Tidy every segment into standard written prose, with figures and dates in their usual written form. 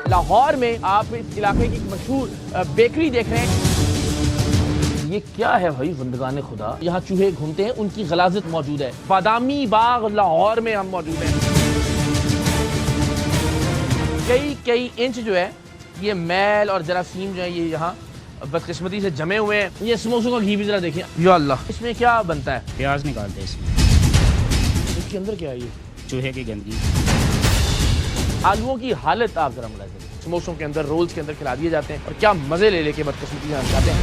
लाहौर में आप इस इलाके की एक मशहूर बेकरी देख रहे हैं। ये क्या है भाई, बंदगाने खुदा, यहाँ चूहे घूमते हैं, उनकी गलाजत मौजूद है। बादामी बाग लाहौर में हम मौजूद हैं। कई इंच जो है ये मैल और जरासीम जो है ये यहाँ बदकिस्मती से जमे हुए हैं। ये समोसों का घी भी जरा देखिए, या अल्लाह, इसमें क्या बनता है? प्याज निकालते हैं इसमें। इसके अंदर क्या है? ये चूहे की गंदगी। आलूओं की हालत आप जरा मुलाहिजा करें। समोसों के अंदर, रोल्स के अंदर खिला दिए जाते हैं और क्या मजे ले लेके बदकिस्मती से खाते हैं।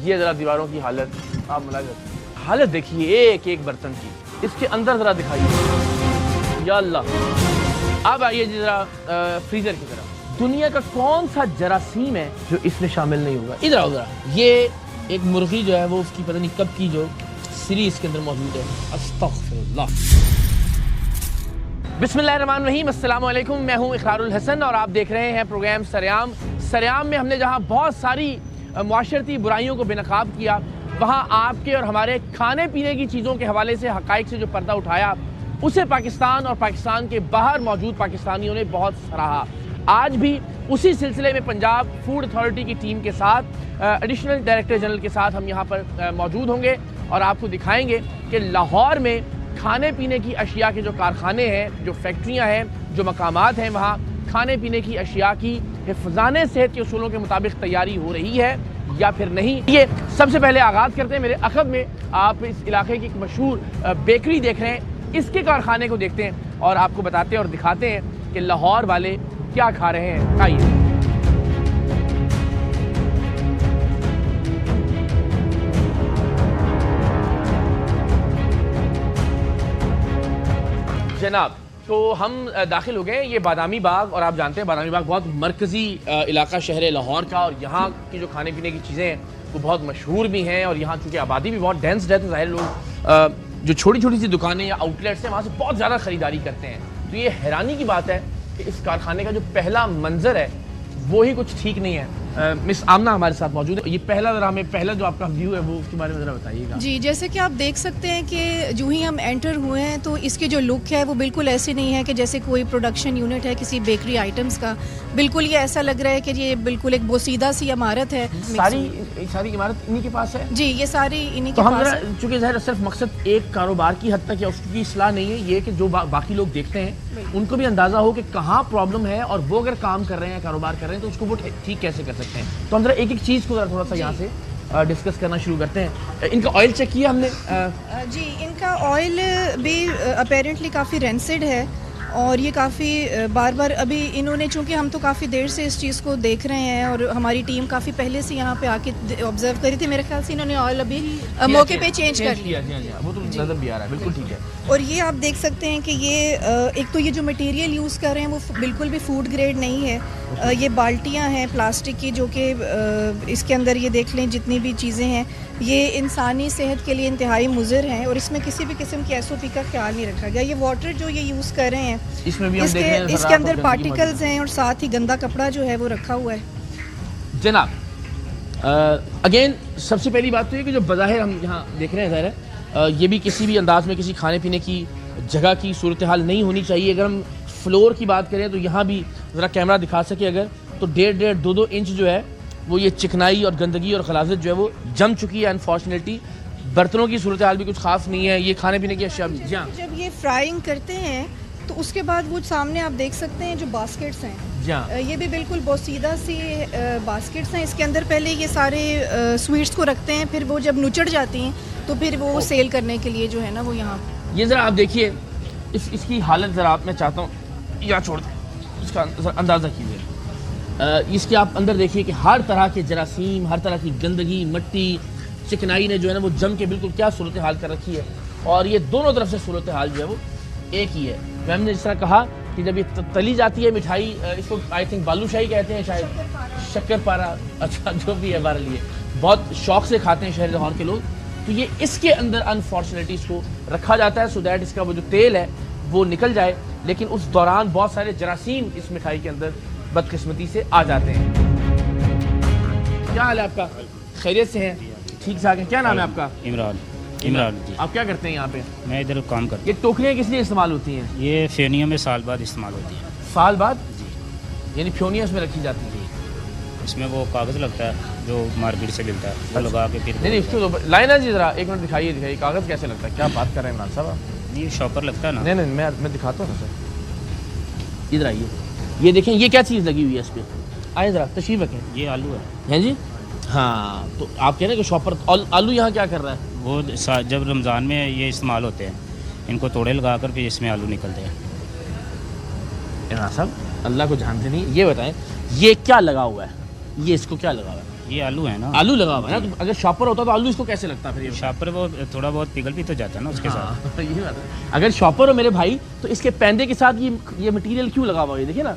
ये जरा दीवारों की हालत आप मुलाहिजा करें। हालत देखिए एक एक बर्तन की। इसके अंदर जरा दिखाइए, या अल्लाह। अब आइए जरा फ्रीजर की तरफ। दुनिया का कौन सा जरासीम है जो इसमें शामिल नहीं होगा? इधर आओ जरा। ये एक मुर्गी जो है वो उसकी पता नहीं कब की जो सीरी इसके अंदर मौजूद है। अस्तगफिरुल्लाह। बिस्मिल्लाहिर्रहमानिर्रहीम, अस्सलाम वालेकुम। मैं हूं इकरारुल हसन और आप देख रहे हैं प्रोग्राम सरेआम। सरेआम में हमने जहां बहुत सारी मुआशरती बुराइयों को बेनकाब किया, वहां आपके और हमारे खाने पीने की चीज़ों के हवाले से हकाइक से जो पर्दा उठाया, उसे पाकिस्तान और पाकिस्तान के बाहर मौजूद पाकिस्तानियों ने बहुत सराहा। आज भी उसी सिलसिले में पंजाब फूड अथॉरिटी की टीम के साथ, एडिशनल डायरेक्टर जनरल के साथ हम यहाँ पर मौजूद होंगे और आपको दिखाएंगे कि लाहौर में खाने पीने की अशिया के जो कारखाने हैं, जो फैक्ट्रियाँ हैं, जो मकामात हैं, वहाँ खाने पीने की अशिया की हिफ़्ज़ाने सेहत के उसूलों के मुताबिक तैयारी हो रही है या फिर नहीं। ये सबसे पहले आगाज़ करते हैं। मेरे अखब में आप इस इलाके की एक मशहूर बेकरी देख रहे हैं। इसके कारखाने को देखते हैं और आपको बताते हैं और दिखाते हैं कि लाहौर वाले क्या खा रहे हैं। आइए। जनाब, तो हम दाखिल हो गए ये बादामी बाग, और आप जानते हैं बादामी बाग बहुत मरकज़ी इलाका शहर है लाहौर का, और यहाँ की जो खाने पीने की चीज़ें हैं वो बहुत मशहूर भी हैं, और यहाँ चूँकि आबादी भी बहुत डेंस है तो ज़ाहिर लोग जो छोटी छोटी सी दुकानें या आउटलेट्स हैं वहाँ से बहुत ज़्यादा ख़रीदारी करते हैं। तो ये हैरानी की बात है कि इस कारखाने का जो पहला मंजर है वो ही कुछ ठीक नहीं है। मिस आमना हमारे साथ मौजूद है। ये पहला जरा हमें पहला जो आपका व्यू है वो उसके बारे में ज़रा बताइएगा। जी, जैसे कि आप देख सकते हैं कि जो ही हम एंटर हुए हैं तो इसके जो लुक है वो बिल्कुल ऐसे नहीं है कि जैसे कोई प्रोडक्शन यूनिट है किसी बेकरी आइटम्स का। बिल्कुल ये ऐसा लग रहा है कि ये बिल्कुल एक बोसीदा सी इमारत है। सारी इमारत इन्हीं के पास है? जी, ये सारी इन्हीं तो के हम पास जरा, है। चूँकि ज़ाहिर सिर्फ मकसद एक कारोबार की हद तक या उसकी इस्लाह नहीं है, ये कि जो बाकी लोग देखते हैं उनको भी अंदाज़ा हो कि कहाँ प्रॉब्लम है, और वो अगर काम कर रहे हैं, कारोबार कर रहे हैं, तो उसको वो ठीक कैसे कर सकते हैं। तो हम जरा एक एक चीज़ को जरा थोड़ा सा यहाँ से डिस्कस करना शुरू करते हैं। इनका ऑयल चेक किया हमने? जी, इनका ऑयल भी अपेरेंटली काफ़ी रेंसिड है, और ये काफ़ी बार बार अभी इन्होंने, चूँकि हम तो काफ़ी देर से इस चीज़ को देख रहे हैं और हमारी टीम काफ़ी पहले से यहाँ पे आके ऑब्जर्व करी थी, मेरे ख्याल से इन्होंने ऑयल अभी मौके पे चेंज कर लिया। वो तो नजर भी आ रहा है, बिल्कुल ठीक है। और ये आप देख सकते हैं कि ये एक तो ये जो मटेरियल यूज़ कर रहे हैं वो बिल्कुल भी फूड ग्रेड नहीं है। ये बाल्टियाँ हैं प्लास्टिक की, जो कि इसके अंदर ये देख लें जितनी भी चीज़ें हैं ये इंसानी सेहत के लिए इंतहाई मुज़र हैं, और इसमें किसी भी किस्म की SOP का ख्याल नहीं रखा गया। ये वाटर जो ये यूज़ कर रहे हैं इसमें भी हम देख रहे हैं इसके अंदर पार्टिकल्स हैं, और साथ ही गंदा कपड़ा जो है वो रखा हुआ है। जनाब, अगेन सबसे पहली बात तो ये कि जो बज़ाहिर हम यहाँ देख रहे हैं, ज़ाहिर है ये भी किसी भी अंदाज में किसी खाने पीने की जगह की सूरत हाल नहीं होनी चाहिए। अगर हम फ्लोर की बात करें तो यहाँ भी ज़रा कैमरा दिखा सके अगर, तो 1.5-2 इंच जो है वो ये चिकनाई और गंदगी और खलाजत जो है वो जम चुकी है। अनफॉर्चुनेटली बर्तनों की सूरत हाल भी कुछ खास नहीं है। ये खाने पीने की अशिया भी, जब ये फ्राइंग करते हैं तो उसके बाद वो सामने आप देख सकते हैं जो बास्केट्स हैं, ये भी बिल्कुल बोसीदा सी बास्केट्स हैं। इसके अंदर पहले ये सारे स्वीट्स को रखते हैं, फिर वो जब नुचड़ जाती हैं तो फिर वो सेल करने के लिए जो है ना वो यहाँ। ये ज़रा आप देखिए इसकी हालत, ज़रा आप, मैं चाहता हूँ या छोड़ दें, इसका अंदाज़ा कीजिए। इसके आप अंदर देखिए कि हर तरह के जरासीम, हर तरह की गंदगी, मट्टी, चिकनाई ने जो है ना वो जम के बिल्कुल क्या सूरत हाल कर रखी है। और ये दोनों तरफ से सूरत हाल जो है वो एक ही है। मैम ने जिस तरह कहा कि जब ये तली जाती है मिठाई, इसको आई थिंक बालूशाही कहते हैं शायद, शक्करपारा, अच्छा जो भी है, बहरहाल ये बहुत शौक से खाते हैं शहर लाहौर के लोग। तो ये इसके अंदर अनफॉर्चुनेटली इसको रखा जाता है सो दैट इसका वो जो तेल है वो निकल जाए, लेकिन उस दौरान बहुत सारे जरासीम इस मिठाई के अंदर बदकिस्मती से आ जाते हैं। क्या हाल है आपका? खैरियत से हैं? ठीक ठाक है? क्या नाम है आपका? इमरान। इमरान जी। आप क्या करते हैं यहाँ पे? मैं इधर काम करता ये टोकरियाँ किस लिए इस्तेमाल होती हैं? हूँ। ये फेनियों में साल बाद इस्तेमाल होती है साल बाद? जी। यानी फ्योनियाँ इसमें रखी जाती हैं? इसमें वो कागज़ लगता है जो मार्केट से मिलता है, वो लगा के फिर नहीं इसको तो लाइन है जी, ज़रा एक मिनट दिखाइए कागज़ कैसे लगता है? क्या बात कर रहे हैं इमरान साहब आप? ये शॉपर लगता है ना। नहीं मैं दिखाता हूँ ना सर, इधर आइए। ये देखें ये क्या चीज़ लगी हुई है इस पर, आए ज़रा तशरीफ रखें। ये आलू है। हैं जी? हाँ, तो आप कह रहे हैं कि शॉपर आलू यहाँ क्या कर रहा है? वो जब रमज़ान में ये इस्तेमाल होते हैं, इनको तोड़े लगा कर फिर इसमें आलू निकलते हैं। इमरान साहब अल्लाह को जानते नहीं, ये बताएं ये क्या लगा हुआ है? ये इसको क्या लगा हुआ है? ये आलू है ना। आलू लगा हुआ है ना, तो अगर शॉपर होता तो आलू इसको कैसे लगता फिर? ये शॉपर वो थोड़ा बहुत पिघल भी तो जाता है ना उसके साथ। हाँ, ये बात है। अगर शॉपर हो मेरे भाई तो इसके पैंदे के साथ ये मटेरियल क्यों लगा हुआ है? देखिए ना,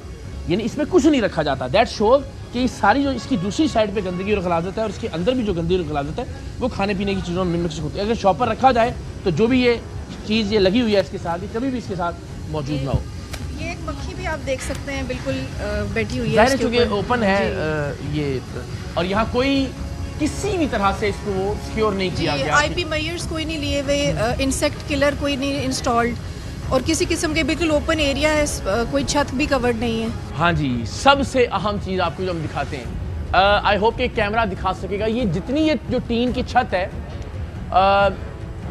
यानी इसमें कुछ नहीं रखा जाता। दैट शोज कि ये सारी जो इसकी दूसरी साइड पे गंदगी और खलाजत है और इसके अंदर भी जो गंदगी और खलाजत है वो खाने पीने की चीज़ों में मिक्स होती है। अगर शॉपर रखा जाए तो जो भी ये चीज़ ये लगी हुई है इसके साथ, ये कभी भी इसके साथ मौजूद ना हो। ये एक मक्खी भी आप देख सकते हैं बिल्कुल बैठी हुई है ज़ाहिर है इसके चूँकि ऊपर। ओपन है ये, और यहाँ कोई किसी भी तरह से इसको वो सिक्योर नहीं किया गया। IP मेजर्स कोई नहीं लिए हुए, इंसेक्ट किलर कोई नहीं इंस्टॉल्ड, और किसी किस्म के बिल्कुल ओपन एरिया है, कोई छत भी कवर्ड नहीं है। हाँ जी, सबसे अहम चीज़ आपको जो हम दिखाते हैं, आई होप कि कैमरा दिखा सकेगा, ये जितनी ये जो टीन की छत है,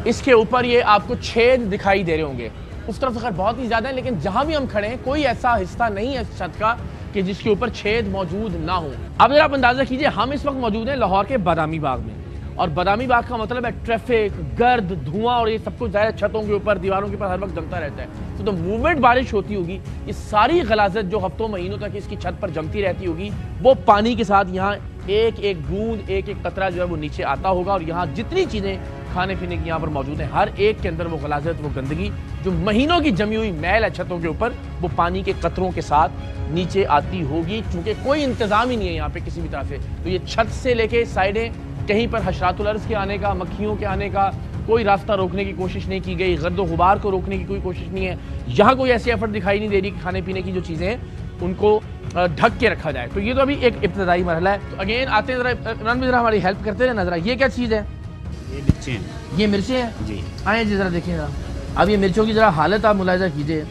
इसके ऊपर ये आपको छेद दिखाई दे रहे होंगे। उस तरफ खैर बहुत ही ज़्यादा है, लेकिन जहाँ भी हम खड़े हैं कोई ऐसा हिस्सा नहीं है छत का कि जिसके ऊपर छेद मौजूद ना हो। अब अगर आप अंदाज़ा कीजिए, हम इस वक्त मौजूद हैं लाहौर के बादामी बाग में, और बादामी बाग का मतलब है ट्रैफिक, गर्द, धुआं, और ये सब कुछ ज़्यादा छतों के ऊपर, दीवारों के ऊपर हर वक्त जमता रहता है। तो मूवमेंट बारिश होती होगी, ये सारी गलाजत जो हफ्तों महीनों तक इसकी छत पर जमती रहती होगी, वो पानी के साथ यहाँ एक एक बूंद, एक एक कतरा जो है वो नीचे आता होगा, और यहाँ जितनी चीज़ें खाने पीने की यहाँ पर मौजूद हैं, हर एक के अंदर वो गलाजत, वो गंदगी जो महीनों की जमी हुई मैल है छतों के ऊपर, वो पानी के कतरों के साथ नीचे आती होगी, क्योंकि कोई इंतज़ाम ही नहीं है यहाँ पे किसी भी तरह से। तो ये छत से लेके साइडें, कहीं पर हशरातुल अर्ज़ के आने का, मक्खियों के आने का कोई रास्ता रोकने की कोशिश नहीं की गई, गर्द गुबार को रोकने की कोई कोशिश नहीं है। यहाँ कोई ऐसी एफर्ट दिखाई नहीं दे रही कि खाने पीने की जो चीज़ें हैं उनको ढक के रखा जाए। तो ये तो अभी एक इब्तदाई मरहला है। तो अगेन आते हैं, ज़रा इमरान भी ज़रा हमारी हेल्प करते रहे नजरा। ये क्या चीज़ है? ये मिर्चें हैं। ये मिर्चें हैं जी। आए जी ज़रा देखें ज़रा, अब ये मिर्चों की ज़रा हालत आप मुलाहिजा कीजिए,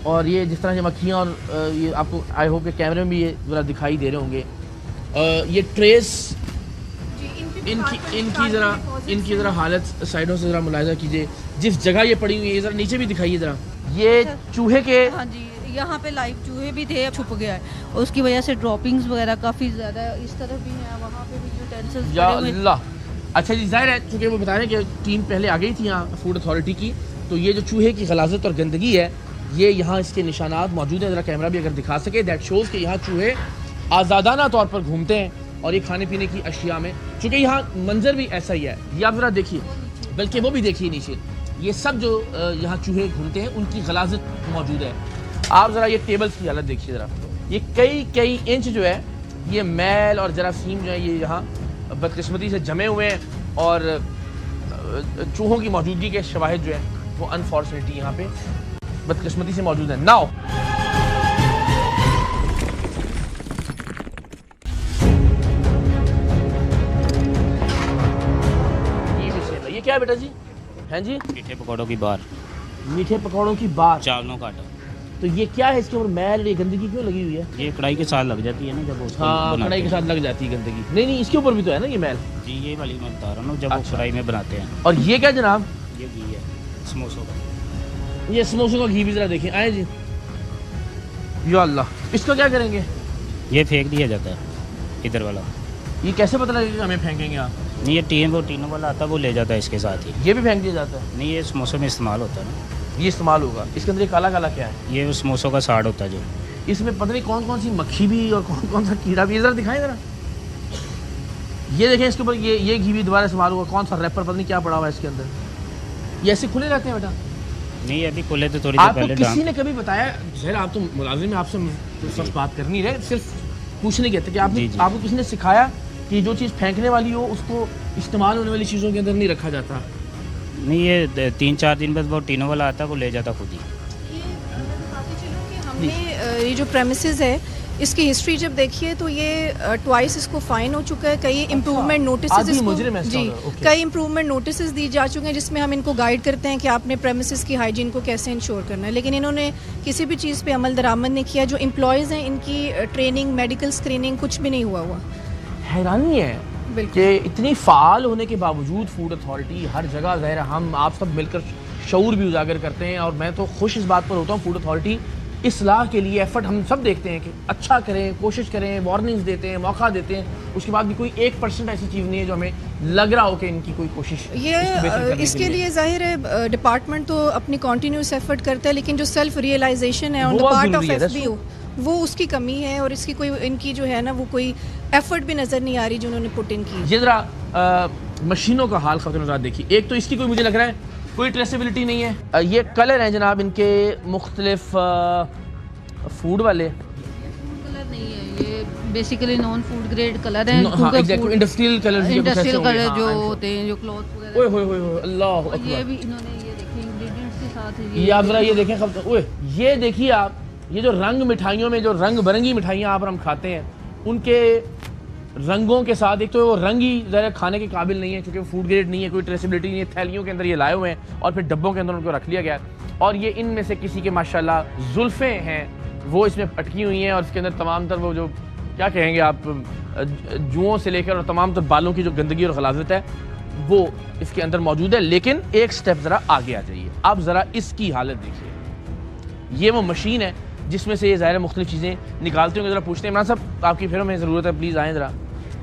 और ये जिस तरह से मक्खियाँ, और ये आपको आई होप के कैमरे में भी ये ज़रा दिखाई दे रहे होंगे। ये ट्रेस इनकी ज़रा हालत साइडों से ज़रा मुलाहिजा कीजिए, जिस जगह ये पड़ी हुई है ज़रा नीचे भी दिखाइए ज़रा। ये चूहे के, हाँ जी, यहाँ पे लाइव चूहे भी थे, छुप गया है, उसकी वजह से ड्रॉपिंग्स वगैरह काफ़ी ज़्यादा है। इस तरफ भी है, वहाँ पे भी यूटेंसिल्स या पड़े हुए। अल्लाह। अच्छा जी, ज़ाहिर है चूँकि वो बता रहे हैं कि टीम पहले आ गई थी यहाँ फूड अथॉरिटी की, तो ये जो चूहे की गलाजत और गंदगी है, ये यहाँ इसके निशानात मौजूद हैं। ज़रा कैमरा भी अगर दिखा सके, दैट शोज़ कि यहाँ चूहे आज़ादाना तौर पर घूमते हैं, और ये खाने पीने की अशिया में, चूँकि यहाँ मंजर भी ऐसा ही है। ये आप ज़रा देखिए, बल्कि वो भी देखिए नीचे, ये सब जो यहाँ चूहे घूमते हैं उनकी गलाजत मौजूद है। आप ज़रा ये टेबल्स की हालत देखिए ज़रा, ये कई इंच जो है ये मैल और जरासीम जो है ये यहाँ बदकिस्मती से जमे हुए हैं, और चूहों की मौजूदगी के शवाहिद जो है वो अनफॉर्चुनेटली यहाँ पे बदकिस्मती से मौजूद है। नाउ ये क्या है बेटा जी? हैं जी? मीठे पकौड़ों की बार, मीठे पकौड़ों की बार, चावलों का आटा। तो ये क्या है? इसके ऊपर मैल, ये गंदगी क्यों लगी हुई है? ये कढ़ाई के साथ लग जाती है ना जब उसको हाँ, बनाते कढ़ाई के हैं। साथ लग जाती है गंदगी। नहीं इसके ऊपर भी तो है ना ये मैल। जी, ये वाली मैं बता रहा हूँ, जब वो अच्छा। कढ़ाई में बनाते हैं। और ये क्या जनाब? ये घी है समोसों का। ये समोसों का घी भी जरा देखें, आए जी। या अल्लाह, इसका क्या करेंगे? ये फेंक दिया जाता है इधर वाला। ये कैसे पता लगेगा हमें फेंकेंगे आप? नहीं, ये टीनों वाला आता है, वो ले जाता है इसके साथ ही। ये भी फेंक दिया जाता है? नहीं, ये समोसों में इस्तेमाल होता है ना। ये इस्तेमाल होगा। इसके अंदर ये काला काला क्या है? ये समोसों का साड़ होता है जो। इसमें पता नहीं कौन कौन सी मक्खी भी और कौन कौन सा कीड़ा भी। जरा दिखाएं जरा, ये देखें इसके ऊपर ये घी भी दोबारा इस्तेमाल होगा। कौन सा रैपर पता नहीं क्या पड़ा हुआ है इसके अंदर। ये ऐसे खुले रहते हैं बेटा? नहीं, अभी खुले थे थोड़ी देर आपको पहले। किसी ने कभी बताया? जहर आप तो मुलाजिम हैं, आपसे उस वक्त बात करनी रहे, सिर्फ पूछने के थे कि आपने जी, जी। आपको किसी ने सिखाया कि जो चीज़ फेंकने वाली हो उसको इस्तेमाल होने वाली चीज़ों के अंदर नहीं रखा जाता? नहीं, ये 3-4 दिन बाद वो टीनों वाला आता है, वो ले जाता खुद ही। ये बताते चलो कि हमने ये जो प्रेमिसेस है इसकी हिस्ट्री जब देखिए तो ये ट्वाइस इसको फाइन हो चुका है, कई इम्प्रूवमेंट नोटिस आदि मुजरिम है इसका जी मतलब, ओके। कई इम्प्रूवमेंट नोटिस दी जा चुके हैं जिसमें हम इनको गाइड करते हैं कि आपने प्रेमिसेस की हाइजीन को कैसे इंश्योर करना है, लेकिन इन्होंने किसी भी चीज़ पे अमल दरामद नहीं किया। जो एम्प्लॉयज़ हैं इनकी ट्रेनिंग, मेडिकल स्क्रीनिंग कुछ भी नहीं हुआ। हैरानी है बिल्कुल। कि इतनी फ़ाल होने के बावजूद फूड अथॉरिटी हर जगह ज़ाहिर है हम आप सब मिलकर शऊर भी उजागर करते हैं, और मैं तो खुश इस बात पर होता हूँ फूड अथॉरिटी इस्लाह के लिए एफर्ट हम सब देखते हैं कि अच्छा करें, कोशिश करें, वार्निंग्स देते हैं, मौका देते हैं, उसके बाद भी कोई 1% ऐसी चीज़ नहीं है जो हमें लग रहा हो कि इनकी कोई कोशिश इसको बेहतर करने के इसके लिए जाहिर है डिपार्टमेंट तो अपनी कॉन्टीन्यूस एफर्ट करता है, लेकिन जो सेल्फ रियलाइजेशन है ऑन वो द बहुत पार्ट ऑफ ज़रूरी है, एफबीओ वो उसकी कमी है, और इसकी कोई इनकी जो है ना वो कोई एफर्ट भी नज़र नहीं आ रही जो उन्होंने पुट इन की। ये ज़रा मशीनों का हाल ख़वातीन हज़रात देखिए, एक तो इसकी कोई मुझे लग रहा है कोई ट्रेसेबिलिटी नहीं है। ये कलर हैं जनाब इनके मुख्तलिफ फूड वाले, कलर नहीं है ये, basically non food grade colour है। हाँ exactly industrial colour, industrial colour जो होते हैं, जो क्लॉथ वगैरह। ओए होए होए अल्लाह और ये अकबर। भी इन्होंने ये देखें इंग्रेडिएंट्स के साथ ये आप ज़रा ये देखें ओए ये देखिए आप, ये जो रंग मिठाइयों में जो रंग बिरंगी मिठाइयाँ आप और हम खाते हैं उनके रंगों के साथ, एक तो वो रंग ही ज़रा खाने के काबिल नहीं है क्योंकि वो फूड ग्रेड नहीं है, कोई ट्रेसेबिलिटी नहीं है, थैलियों के अंदर ये लाए हुए हैं और फिर डब्बों के अंदर उनको रख लिया गया है। और ये इनमें से किसी के माशाल्लाह जुल्फ़ें हैं वो इसमें अटकी हुई हैं, और इसके अंदर तमाम तर वो जो क्या कहेंगे आप जुओं से लेकर और तमाम तर बालों की जो गंदगी और गलाजत है वो इसके अंदर मौजूद है। लेकिन एक स्टेप ज़रा आगे आ जाइए, आप ज़रा इसकी हालत देखिए। ये वो मशीन है जिसमें से ये ज़ाहिर मुख्तलिफ चीज़ें निकालते होंगे। ज़रा पूछते हैं इमरान साहब आपकी फिर हमें ज़रूरत है, प्लीज़ आएँ ज़रा।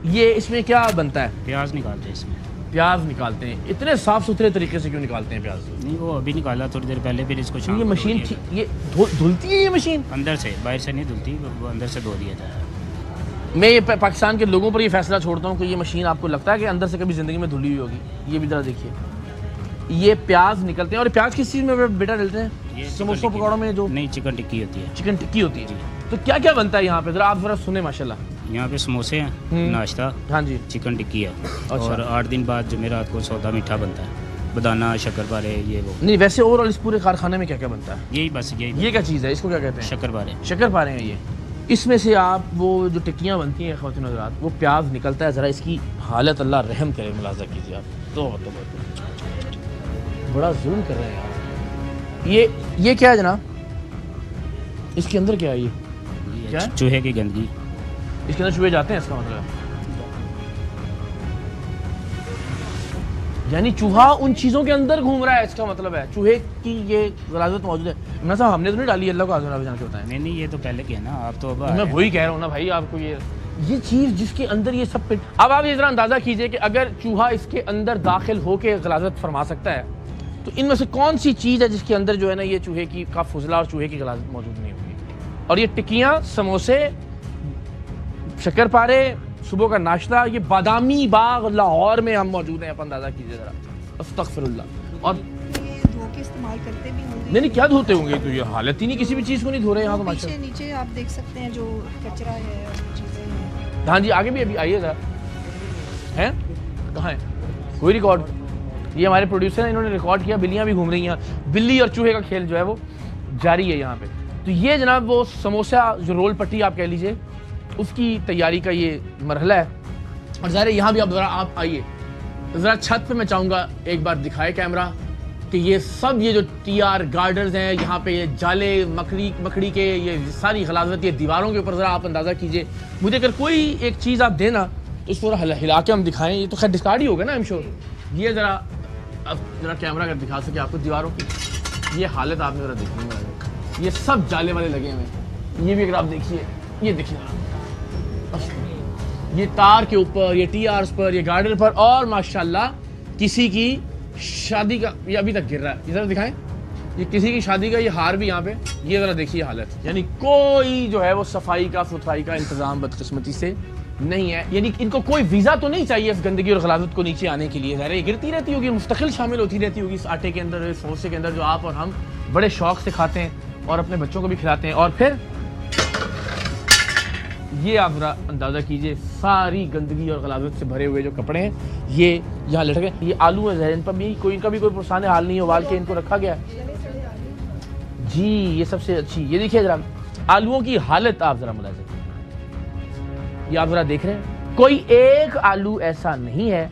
ये इसमें क्या बनता है? प्याज निकालते हैं इसमें। प्याज निकालते हैं, इतने साफ़ सुथरे तरीके से क्यों निकालते हैं प्याज? नहीं वो अभी निकाला थोड़ी देर पहले, फिर इसको शाम ये को मशीन धो दिया ये धुलती है ये मशीन? था। अंदर से, बाहर से नहीं धुलती, वो अंदर से धो दिया था। मैं ये पाकिस्तान के लोगों पर ये फैसला छोड़ता हूँ कि ये मशीन आपको लगता है कि अंदर से कभी ज़िंदगी में धुली हुई होगी? ये भी ज़रा देखिए, ये प्याज निकलते हैं। और प्याज किस चीज़ में बेटा डलते हैं? ये समोसों पकौड़ों में जो नहीं, चिकन टिक्की होती है। चिकन टिक्की होती है। तो क्या क्या बनता है यहाँ पे, ज़रा आप ज़रा सुने माशाल्लाह। यहाँ पे समोसे हैं, नाश्ता, हाँ जी, चिकन टिक्की है, और 8 दिन बाद जुमेरात को सौदा मीठा बनता है, बदाना, शक्करपारे, ये वो। नहीं वैसे ओवरऑल इस पूरे कारखाने में क्या क्या बनता है? यही बस यही ये क्या चीज़ है, इसको क्या कहते हैं? शक्करपारे। शक्करपारे हैं ये। इसमें से आप वो जो टिक्कियाँ बनती हैं ख़वातीन हज़रात, वो प्याज निकलता है, ज़रा इसकी हालत अल्लाह रहम करे, मुलाज़ा कीजिए आप। तो बड़ा जुल्म कर रहे हैं यार। ये क्या है जनाब, इसके अंदर क्या है? ये क्या है? चूहे की गंदगी। इसके अंदर चूहे जाते हैं, इसका मतलब यानी चूहा उन चीज़ों के अंदर घूम रहा है, इसका मतलब है चूहे की ये गलाजत मौजूद है। मैं साहब हमने तो नहीं डाली, अल्लाह को आज़म जान के बताएं। नहीं नहीं, ये तो पहले की है ना, आप तो अब मैं वही कह रहा हूँ ना भाई आपको, ये चीज़ जिसके अंदर ये सब अब आप ये ज़रा अंदाज़ा कीजिए कि अगर चूहा इसके अंदर दाखिल होकर गलाजत फरमा सकता है तो इनमें से कौन सी चीज़ है जिसके अंदर जो है ना ये चूहे की का फुजला और चूहे की गलाजत मौजूद नहीं होगी? और ये टिक्कियाँ, समोसे, शक्करपारे, सुबह का नाश्ता, ये बादामी बाग लाहौर में हम मौजूद हैं, आप अंदाज़ा कीजिए ज़रा। अस्तगफिरुल्लाह। और ये धो के इस्तेमाल करते भी होंगे। नहीं क्या धोते होंगे, तो ये हालत ही नहीं, किसी भी चीज़ को नहीं धो रहे यहाँ तो पीछे माशाल्लाह। नीचे आप देख सकते हैं जो कचरा है और चीज़ें हैं। हाँ जी आगे भी अभी आइए ज़रा। हैं कहाँ है कोई रिकॉर्ड? ये हमारे प्रोड्यूसर हैं, इन्होंने रिकॉर्ड किया, बिल्लियाँ भी घूम रही हैं। बिल्ली और चूहे का खेल जो है वो जारी है यहाँ पे। तो ये जनाब वो समोसा जो रोल पट्टी आप कह लीजिए उसकी तैयारी का ये मरहला है। और ज़ाहिर है यहाँ भी अब ज़रा आप आइए ज़रा छत पे, मैं चाहूँगा एक बार दिखाए कैमरा कि ये सब ये जो TR गार्डर्स हैं यहाँ पे, ये जाले मकड़ी के ये सारी गलाजत, ये दीवारों के ऊपर ज़रा आप अंदाज़ा कीजिए। मुझे अगर कोई एक चीज़ आप देना तो इसको हिला के हम दिखाएं, ये तो खैर डिस्कार्ड ही होगा ना, आई एम श्योर। ये ज़रा अब ज़रा कैमरा अगर दिखा सके आपको दीवारों की ये हालत आपने ज़रा देखनी है। ये सब जाले वाले लगे हुए हैं, ये भी अगर आप देखिए, ये देखिए ये तार के ऊपर, ये TRs पर, ये गार्डर पर, और माशाल्लाह किसी की शादी का ये अभी तक गिर रहा है। ये ज़रा दिखाएं, ये किसी की शादी का ये हार भी यहाँ पे, ये ज़रा देखिए हालत। यानी कोई जो है वो सफाई का सुथराई का इंतज़ाम बदकिस्मती से नहीं है। यानी इनको कोई वीज़ा तो नहीं चाहिए इस गंदगी और गलाजत को नीचे आने के लिए। ज़ाहिर ये गिरती रहती होगी, मुस्तकिल शामिल होती रहती होगी इस आटे के अंदर, इस समोसे के अंदर, जो आप और हम बड़े शौक से खाते हैं और अपने बच्चों को भी खिलाते हैं। और फिर ये आप ज़रा अंदाज़ा कीजिए, सारी गंदगी और गलाजत से भरे हुए जो कपड़े हैं ये यहाँ लटके। ये आलू है, इन पर भी कोई, इनका भी कोई पुरसाने हाल नहीं है, उबाल के इनको रखा गया जी। ये सबसे अच्छी, ये देखिए ज़रा आलूओं की हालत आप ज़रा मुलाहिज़ा कीजिए, ये आप जरा देख रहे हैं, कोई एक आलू ऐसा नहीं है।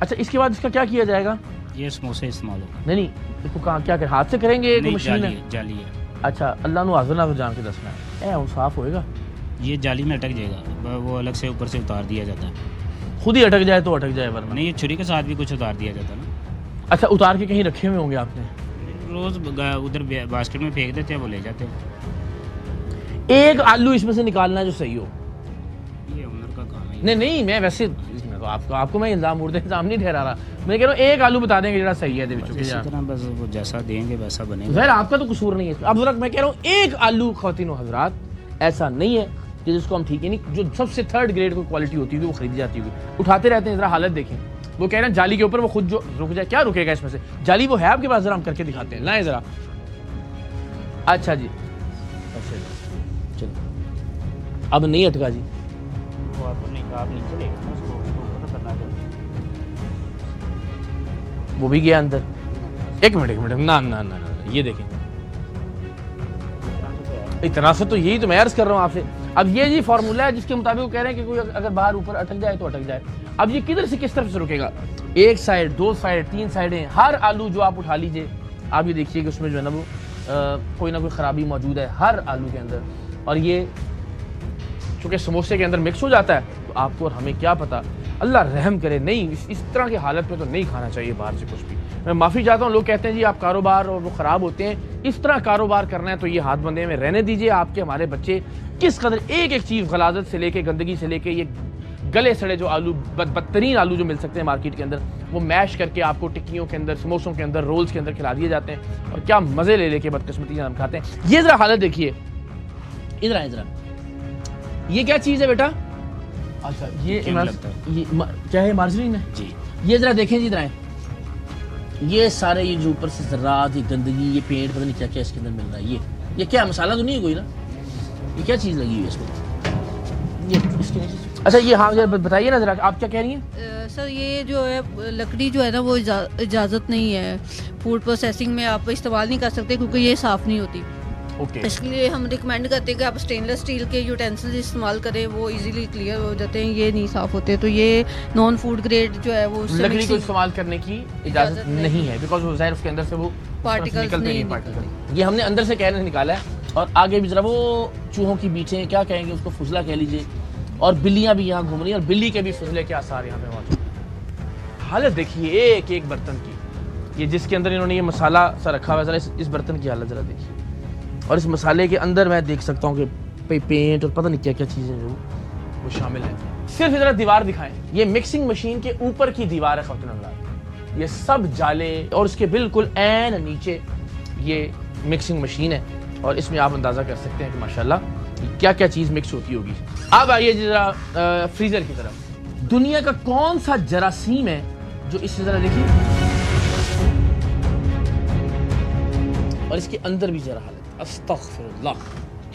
अच्छा, इसके बाद इसका क्या किया जाएगा? ये समोसे इस्तेमाल होगा। नहीं, इसको क्या कर हाथ से करेंगे? कोई मशीन है? जाली है। अच्छा, अल्लाह नु हाज़िर ना तो जान के दसना है, वो साफ होएगा। ये जाली में अटक जाएगा, वो अलग से ऊपर से उतार दिया जाता है। खुद ही अटक जाए तो अटक जाए, वरना नहीं, ये छुरी के साथ भी कुछ उतार दिया जाता है ना। अच्छा, उतार के कहीं रखे हुए होंगे आपने? रोज़ उधर बास्केट में फेंक देते हैं, वो ले जाते हैं। एक आलू इसमें से निकालना जो सही हो। ये ओनर का काम है। नहीं, मैं वैसे इसमें तो आपको मैं इल्ज़ाम मुर्दे इल्ज़ाम नहीं ठहरा रहा। मैं कह रहा हूँ एक आलू बता देंगे जरा सही है। इसी तरह बस वो जैसा देंगे वैसा बनेगा। ज़ाहिर आपका तो कसूर नहीं है। अब जरा मैं कह रहा हूँ एक आलू ख़वातीनो हज़रात ऐसा नहीं है कि जिसको हम ठीक है नहीं, जो सबसे थर्ड ग्रेड कोई क्वालिटी होती होगी वो खरीदी जाती होगी। उठाते रहते हैं, जरा हालत देखें। वो कह रहे हैं जाली के ऊपर वो खुद जो रुक जाए, क्या रुकेगा इसमें से? जाली वो है आपके पास, जरा हम करके दिखाते हैं, लाएं जरा। अच्छा जी, अच्छा चलो, अब नहीं अटका जी। वो भी गया अंदर। एक मिनट ना, ये देखें, इतना से तो यही तो मैं अर्ज कर रहा हूँ आपसे। अब ये जी फार्मूला है जिसके मुताबिक वो कह रहे हैं कि कोई अगर बाहर ऊपर अटक जाए तो अटक जाए। अब ये किधर से किस तरफ से रुकेगा? एक साइड, दो साइड, तीन साइडें, हर आलू जो आप उठा लीजिए, आप ये देखिए कि उसमें जो है ना वो कोई ना कोई ख़राबी मौजूद है हर आलू के अंदर। और ये चूँकि समोसे के अंदर मिक्स हो जाता है तो आपको और हमें क्या पता, अल्लाह रहम करे। नहीं, इस तरह की हालत में तो नहीं खाना चाहिए बाहर से कुछ भी। मैं माफ़ी चाहता हूँ, लोग कहते हैं जी आप कारोबार और वो ख़राब होते हैं, इस तरह कारोबार करना है तो ये हाथ बंधे में रहने दीजिए। आपके हमारे बच्चे किस कदर एक एक चीज़ गलाजत से लेके, गंदगी से लेके, ये गले सड़े जो आलू, बदतरीन आलू जो मिल सकते हैं मार्केट के अंदर, वो मैश करके आपको टिक्कियों के अंदर, समोसों के अंदर, रोल्स के अंदर खिला दिए जाते हैं। और क्या मज़े ले लेके बदकिस्मती हम खाते हैं। ये ज़रा हालत देखिए, इधर आए ज़रा, ये क्या चीज़ है बेटा? अच्छा, ये क्या है? मार्जरीन है जी। ये ज़रा देखें जी, इधर आए, ये सारे ये जो ऊपर से ज़रात, ये गंदगी, ये पेंट, पता नहीं क्या क्या इसके अंदर मिल रहा है। ये क्या मसाला तो नहीं है कोई ना? ये क्या चीज़ लगी हुई है इसमें? ये इसके नीचे। अच्छा, ये हाँ बताइए ना ज़रा, आप क्या कह रही हैं? सर, ये जो है लकड़ी जो है ना वो इजाज़त नहीं है फूड प्रोसेसिंग में, आप इस्तेमाल नहीं कर सकते क्योंकि ये साफ़ नहीं होती। ओके, इसलिए हम रिकमेंड करते हैं कि आप स्टेनलेस स्टील के यूटेंसिल्स इस्तेमाल करें, वो इजीली क्लियर हो जाते हैं, ये नहीं साफ़ होते। तो ये नॉन फूड ग्रेड जो है वो लकड़ी को इस्तेमाल करने की इजाज़त नहीं है, बिकॉज वो ज़ाहिर उसके अंदर से वो पार्टिकल्स निकलते नहीं पार्टिकल। ये हमने अंदर से कहने निकाला है। और आगे भी जरा वो चूहों की बीटें, क्या कहेंगे उसको, फुजला कह लीजिए, और बिल्लियाँ भी यहाँ घूम रही हैं, और बिल्ली के भी फुजले के आसार यहाँ पे मौजूद। हालत देखिए एक एक बर्तन की, ये जिसके अंदर इन्होंने ये मसाला सा रखा हुआ है, जरा इस बर्तन की हालत ज़रा देखिए। और इस मसाले के अंदर मैं देख सकता हूँ कि पेंट और पता नहीं क्या क्या चीज़ें जो वो शामिल है। सिर्फ ज़रा दीवार दिखाएं, ये मिक्सिंग मशीन के ऊपर की दीवार है ख़वातीन हज़रात, ये सब जाले, और उसके बिल्कुल ऐन नीचे ये मिक्सिंग मशीन है। और इसमें आप अंदाज़ा कर सकते हैं कि माशाल्लाह क्या क्या चीज़ मिक्स होती होगी। अब आइए ज़रा फ्रीज़र की तरफ। दुनिया का कौन सा जरासीम है जो इससे ज़रा देखिए, और इसके अंदर भी ज़रा हालत, अस्तग़फिरुल्लाह,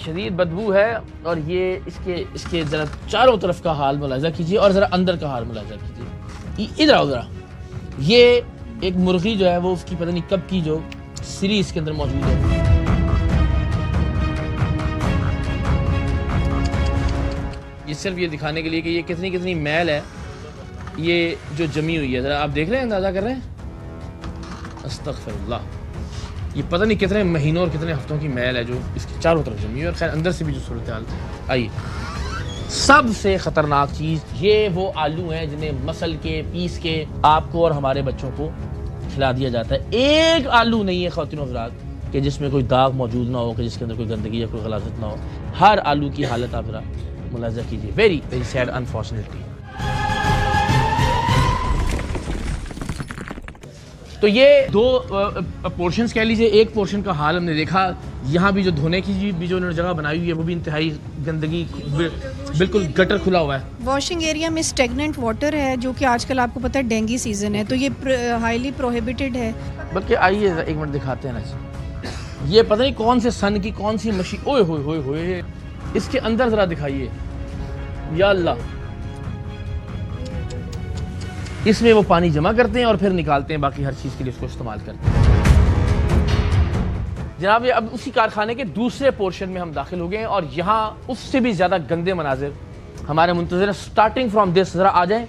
शदीद बदबू है। और ये इसके ज़रा चारों तरफ का हाल मुलाज़ा कीजिए, और ज़रा अंदर का हाल मुलाज़ा कीजिए। इधर आओ ज़रा, ये एक मुर्गी जो है वो उसकी पता नहीं कब की जो सीरीज इसके अंदर मौजूद है। ये सिर्फ ये दिखाने के लिए कि ये कितनी कितनी मैल है ये जो जमी हुई है। ज़रा आप देख रहे हैं, अंदाज़ा कर रहे हैं, अस्तग़फिरुल्लाह, ये पता नहीं कितने महीनों और कितने हफ्तों की मैल है जो इसके चारों तरफ जमी है। और खैर अंदर से भी जो सूरत हाल। आइए, सबसे ख़तरनाक चीज़, ये वो आलू हैं जिन्हें मसल के, पीस के आपको और हमारे बच्चों को खिला दिया जाता है। एक आलू नहीं है ख़वातीन हज़रात कि जिसमें कोई दाग मौजूद ना हो, कि जिसके अंदर कोई गंदगी या कोई गलाजत ना हो। हर आलू की हालत आप ज़रा मुलाज़ा कीजिए। Very very sad, unfortunately. तो ये दो पोर्शंस कह लीजिए। एक पोर्शन का हाल हमने देखा, यहाँ भी जो धोने की भी जो उन्होंने जगह बनाई हुई है वो भी इंतहाई गंदगी, बिल्कुल गटर खुला हुआ है। वॉशिंग एरिया में स्टेगनेंट वाटर है, जो कि आजकल आपको पता है डेंगू सीजन है, तो ये हाईली प्रोहिबिटेड है। बल्कि आइए एक मिनट दिखाते हैं ना, ये पता नहीं कौन से सन की कौन सी मशीन, ओए होए होए होए, इसके अंदर ज़रा दिखाइए, या अल्लाह, इसमें वो पानी जमा करते हैं और फिर निकालते हैं, बाकी हर चीज़ के लिए इसको इस्तेमाल करते हैं। जनाब, ये अब उसी कारखाने के दूसरे पोर्शन में हम दाखिल हो गए हैं और यहाँ उससे भी ज़्यादा गंदे मनाजिर हमारे मुंतज़िर स्टार्टिंग फ्रॉम दिस, ज़रा आ जाए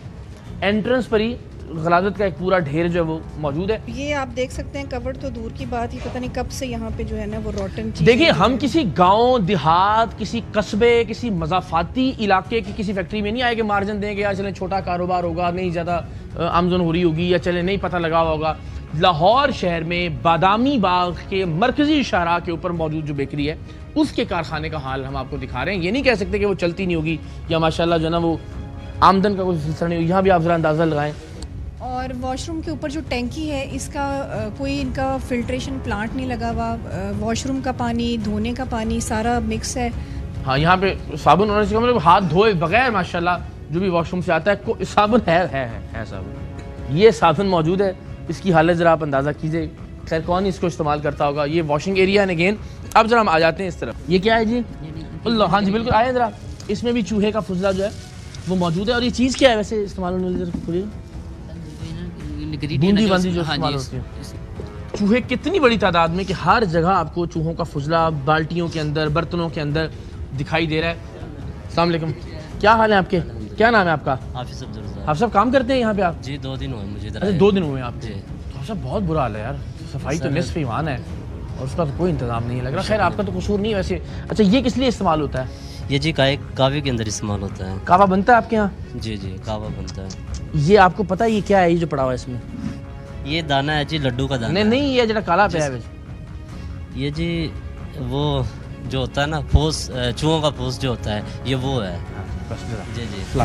एंट्रेंस पर ही गलाजत का एक पूरा ढेर जो है वो मौजूद है। ये आप देख सकते हैं, कवर तो दूर की बात ही, पता नहीं कब से यहाँ पे जो है ना वो रोटन चीज़। देखिए, हम किसी गांव देहात, किसी कस्बे, किसी मज़ाफ़ाती इलाके की किसी फैक्ट्री में नहीं आए कि मार्जिन देंगे या चलें छोटा कारोबार होगा, नहीं ज़्यादा आमदन हो रही होगी, या चले नहीं पता लगा होगा। लाहौर शहर में बादामी बाग के मरकजी शाहरा के ऊपर मौजूद जो बेकरी है उसके कारखाने का हाल हम आपको दिखा रहे हैं। ये नहीं कह सकते कि वो चलती नहीं होगी या माशाल्लाह जो है ना वो आमदन का कोई सिलसिला नहीं होगी। यहाँ भी आप ज़रा अंदाज़ा लगाएं। और वॉशरूम के ऊपर जो टैंकी है इसका कोई इनका फिल्ट्रेशन प्लांट नहीं लगा हुआ। वॉशरूम का पानी, धोने का पानी सारा मिक्स है। हाँ, यहाँ पे साबुन होने से मतलब हाथ धोए बगैर माशाल्लाह जो भी वॉशरूम से आता है साबुन है साबुन। ये साबुन मौजूद है, इसकी हालत ज़रा आप अंदाज़ा कीजिए। खैर कौन इसको इस्तेमाल करता होगा। ये वॉशिंग एरिया है अगेन। अब ज़रा हम आ जाते हैं इस तरफ। ये क्या है जी? हाँ जी बिल्कुल, आए ज़रा। इसमें भी चूहे का फुजला जो है वो मौजूद है। और ये चीज़ क्या है वैसे इस्तेमाल होने वाली? बूंदी बांदी जो इस्तेमाल होती है। चूहे कितनी बड़ी तादाद में कि हर जगह आपको चूहों का फुजला बाल्टियों के अंदर, बर्तनों के अंदर दिखाई दे रहा है। अस्सलाम वालेकुम, क्या हाल है आपके? क्या नाम है आपका? हाफिज़ अब्दुल रज़ाक। आप सब काम करते हैं यहाँ पे आप? जी 2 दिन हुए मुझे इधर अच्छा, आए। 2 दिन हुए आप? जी। आप सब बहुत बुरा हाल है यार। सफाई तो निस्फ़ ईमान है और उसका तो कोई इंतजाम नहीं है लग रहा। खैर आपका तो कसूर नहीं वैसे। अच्छा, ये किस लिए इस्तेमाल होता है? ये जी कावे के अंदर इस्तेमाल होता है। कावा बनता है आपके यहाँ? जी जी, कावा बनता है। ये आपको पता है ये क्या है, ये जो पड़ा हुआ है इसमें? ये दाना है जी, लड्डू का दाना। नहीं, ये जरा काला पे है। ये जी वो जो होता है ना फूस, चूहों का फूस जो होता है, ये वो है। बस जी जी।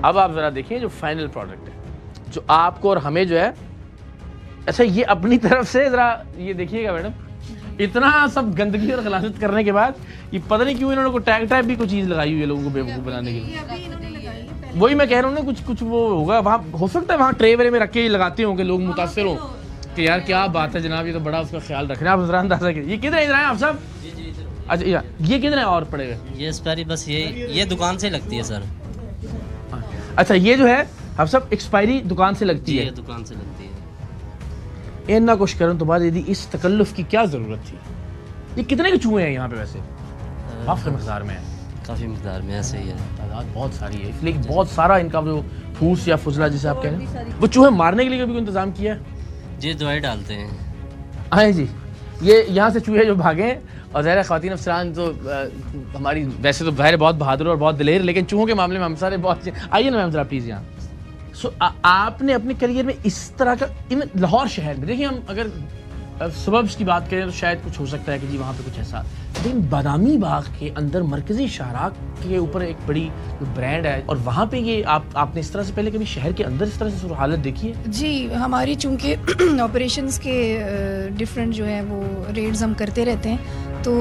अब आप जरा देखिए जो फाइनल प्रोडक्ट है जो आपको और हमें जो है। अच्छा, ये अपनी तरफ से जरा ये देखिएगा मैडम, इतना सब गंदगी और गलाजत करने के बाद ये पता नहीं क्यों इन्होंने को टैग टाइप भी कोई चीज़ लगाई हुई है लोगों को बेवकूफ़ बनाने के लिए। वही मैं कह रहा हूँ ना, कुछ वो होगा वहाँ, हो सकता है वहाँ ट्रे वरे में रख के लगाते होंगे लोग मुतासर हो कि यार क्या बात है जनाब, ये तो बड़ा उसका ख्याल रख रहे हैं। आप जरा अंदाजा कीजिए। ये किधर इधर हैं आप सब? अच्छा, ये किधर है और पड़े हुए? ये एक्सपायरी बस ये दुकान से लगती है सर। अच्छा, ये जो है हम सब एक्सपायरी दुकान से लगती है। ये दुकान से लगती है। इन्ना कुछ करने तो बाद यदि इस तकल्लुफ की क्या ज़रूरत थी? ये कितने के चूहे हैं यहाँ पे वैसे? काफ़ी मकदार में है। काफ़ी मकदार में ऐसे ही है। तादाद बहुत सारी है, इसलिए बहुत सारा इनका जो फूस या फुजला जिसे आप कह रहे हैं, वो चूहे मारने के लिए भी कोई इंतज़ाम किया है? जी दवाई डालते हैं। आए जी, ये यहाँ से चूहे जो भागे और ज़ाहिर ख़वातीन अफसरान तो हमारी वैसे तो ज़ाहिर बहुत बहादुर और बहुत दिलेर, लेकिन चूहों के मामले में हम सारे बहुत। आइए ना मैम ज़रा प्लीज़ यहाँ। सो आपने अपने करियर में इस तरह का लाहौर शहर में देखिए, हम अगर सबब्स की बात करें तो शायद कुछ हो सकता है कि जी वहाँ पे कुछ ऐसा, लेकिन बादामी बाग के अंदर मरकजी शाहरा के ऊपर एक बड़ी ब्रांड है और वहाँ पे ये आपने इस तरह से पहले कभी शहर के अंदर इस तरह से हालत देखी है? जी, हमारी चूँकि ऑपरेशंस के डिफरेंट जो है वो रेड्स हम करते रहते हैं तो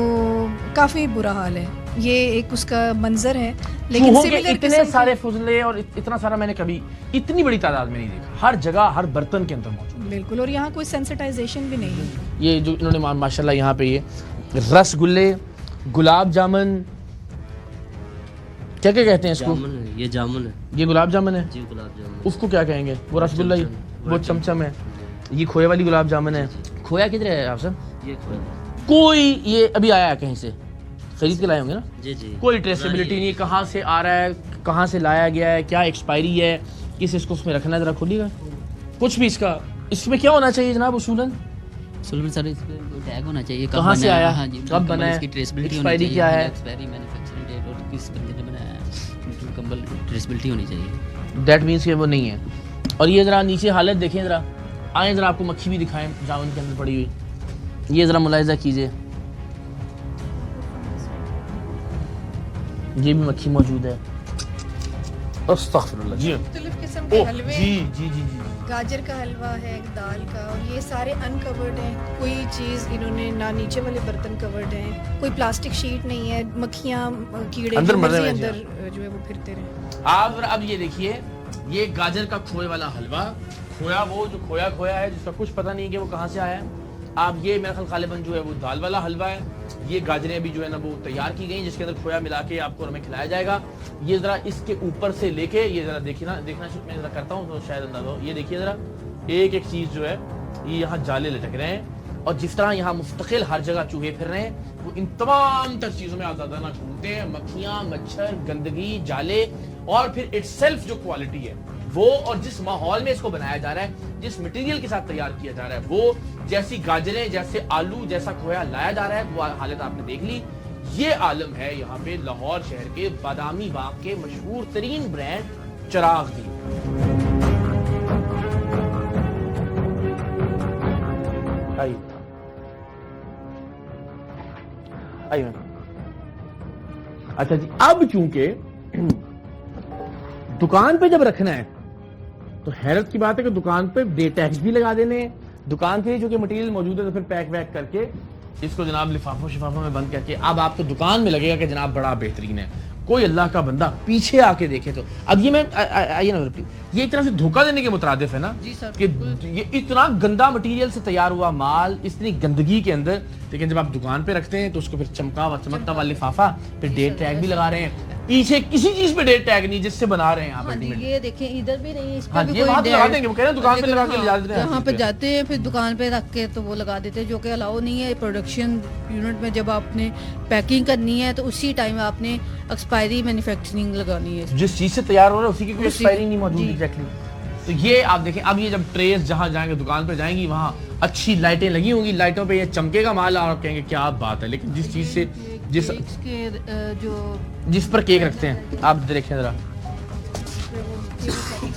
काफ़ी बुरा हाल है। ये एक उसका मंजर है, लेकिन इतने सारे फुजले और इतना सारा मैंने कभी इतनी बड़ी तादाद में नहीं देखा। हर जगह हर बर्तन के अंदर मौजूद। बिल्कुल, और यहाँ कोई सेंसिटाइजेशन भी नहीं है। ये जो इन्होंने माशाल्लाह यहाँ पे ये रसगुल्ले, गुलाब जामुन, क्या क्या कहते हैं इसको? ये जामुन है। ये गुलाब जामुन है जी, गुलाब जामुन। उसको क्या कहेंगे? वो रसगुल्ला ही, वो चमचम है। ये खोए वाली गुलाब जामुन है। खोया किधर है आप सब? ये कोई ये अभी आया है कहीं से खरीद के लाए होंगे ना? जी जी। कोई ट्रेसेबिलिटी नहीं, कहाँ से आ रहा है, कहाँ से लाया गया है, क्या एक्सपायरी है, किस इसको उसमें रखना है, जरा खोलिएगा कुछ भी। इसमें क्या होना चाहिए जनाब उसूलन? सर इस पे टैग होना चाहिए, कहाँ से आया, हाँ जी, कब बना है, इसकी ट्रेसबिलिटी एक्सपायरी क्या है, एक्सपायरी मैन्युफैक्चरिंग डेट और किस बंदे ने बनाया है, मुकम्मल ट्रेसबिलिटी होनी चाहिए। दैट मीन्स कि वो नहीं है। और ये ज़रा नीचे हालत देखें, ज़रा आए, ज़रा आपको मक्खी भी दिखाएं जामुन के अंदर पड़ी हुई। ये ज़रा मुलाहिजा कीजिए, ये भी मक्खी मौजूद है। अस्तगफिरुल्लाह। जी मुख्तलिफ किस्म के हलवे, जी जी जी जी, गाजर का हलवा है, दाल का, और ये सारे अनकवर्ड हैं। कोई चीज़ इन्होंने ना नीचे वाले बर्तन कवर्ड हैं, कोई प्लास्टिक शीट नहीं है। मक्खियाँ कीड़े अंदर जो मर रहे हैं अंदर जो है वो फिरते रहे। आप अब ये देखिए, ये गाजर का खोए वाला हलवा, खोया वो जो खोया है जिसका कुछ पता नहीं कि वो कहाँ से आया है। आप ये मेरा ख्याल गालिबन जो है वो दाल वाला हलवा है। ये गाजरें भी जो है ना वो तैयार की गई जिसके अंदर खोया मिला के आपको हमें खिलाया जाएगा। ये ज़रा इसके ऊपर से लेके ये ज़रा देखना मैं ज़रा करता हूँ तो शायद अंदाजा हो। ये देखिए ज़रा एक एक चीज़ जो है ये यहाँ जाले लटक रहे हैं और जिस तरह यहाँ मुस्तकिल हर जगह चूहे फिर रहे हैं, वो इन तमाम तर चीज़ों में आज़ादाना घूमते हैं। मक्खियाँ, मच्छर, गंदगी, जाले, और फिर इटसेल्फ जो क्वालिटी है वो, और जिस माहौल में इसको बनाया जा रहा है, जिस मटेरियल के साथ तैयार किया जा रहा है, वो जैसी गाजरें, जैसे आलू, जैसा खोया लाया जा रहा है, वो हालत आपने देख ली। ये आलम है यहाँ पे लाहौर शहर के बादामी बाग के मशहूर तरीन ब्रांड चिराग दी। आइए। अच्छा जी, अब चूंकि दुकान पे जब रखना है तो हैरत की बात है कि दुकान पे डे टैक्स भी लगा देने हैं। दुकान पे जो कि मटेरियल मौजूद है तो फिर पैक वैक करके इसको जनाब लिफाफों शिफाफों में बंद करके अब आपको दुकान में लगेगा कि जनाब बड़ा बेहतरीन है। कोई अल्लाह का बंदा पीछे आके देखे तो अब ये मैं आइए ना, ये एक तरह से धोखा देने के मुतरादिफ है ना जी सर, कि ये इतना गंदा मटेरियल से तैयार हुआ माल इतनी गंदगी के अंदर, लेकिन जब आप दुकान पे रखते हैं तो उसको फिर चमकता हुआ लिफाफा, फिर डेट टैग भी लगा रहे हैं, पीछे किसी चीज पे डेट टैग नहीं जिससे बना रहे हैं आप। हाँ जी, ये देखें इधर भी नहीं, इस हाँ, पे भी ये कोई वहाँ पे लगा देंगे, वो कह रहे हैं दुकान पे लगा के ले जा देते हैं यहाँ पे जाते हैं फिर दुकान पे रख के तो वो लगा देते हैं, जो कि अलाउ नहीं है। प्रोडक्शन यूनिट में जब आपने पैकिंग करनी है तो उसी टाइम आपने एक्सपायरी मैन्युफैक्चरिंग लगानी है। जिस चीज से तैयार हो रहा है उसी की कोई उसी- एक्सपायरी नहीं मौजूद। जी। एग्जैक्टली। तो ये आप देखें, अब ये जब ट्रेस जहाँ जाएंगे दुकान पे जाएंगी वहाँ अच्छी लाइटें लगी होंगी, लाइटों पे ये चमकेगा माल और आप कहेंगे क्या बात है। लेकिन जिस चीज से जिस केक्स के जो जिस पर केक रखते हैं आप देखें जरा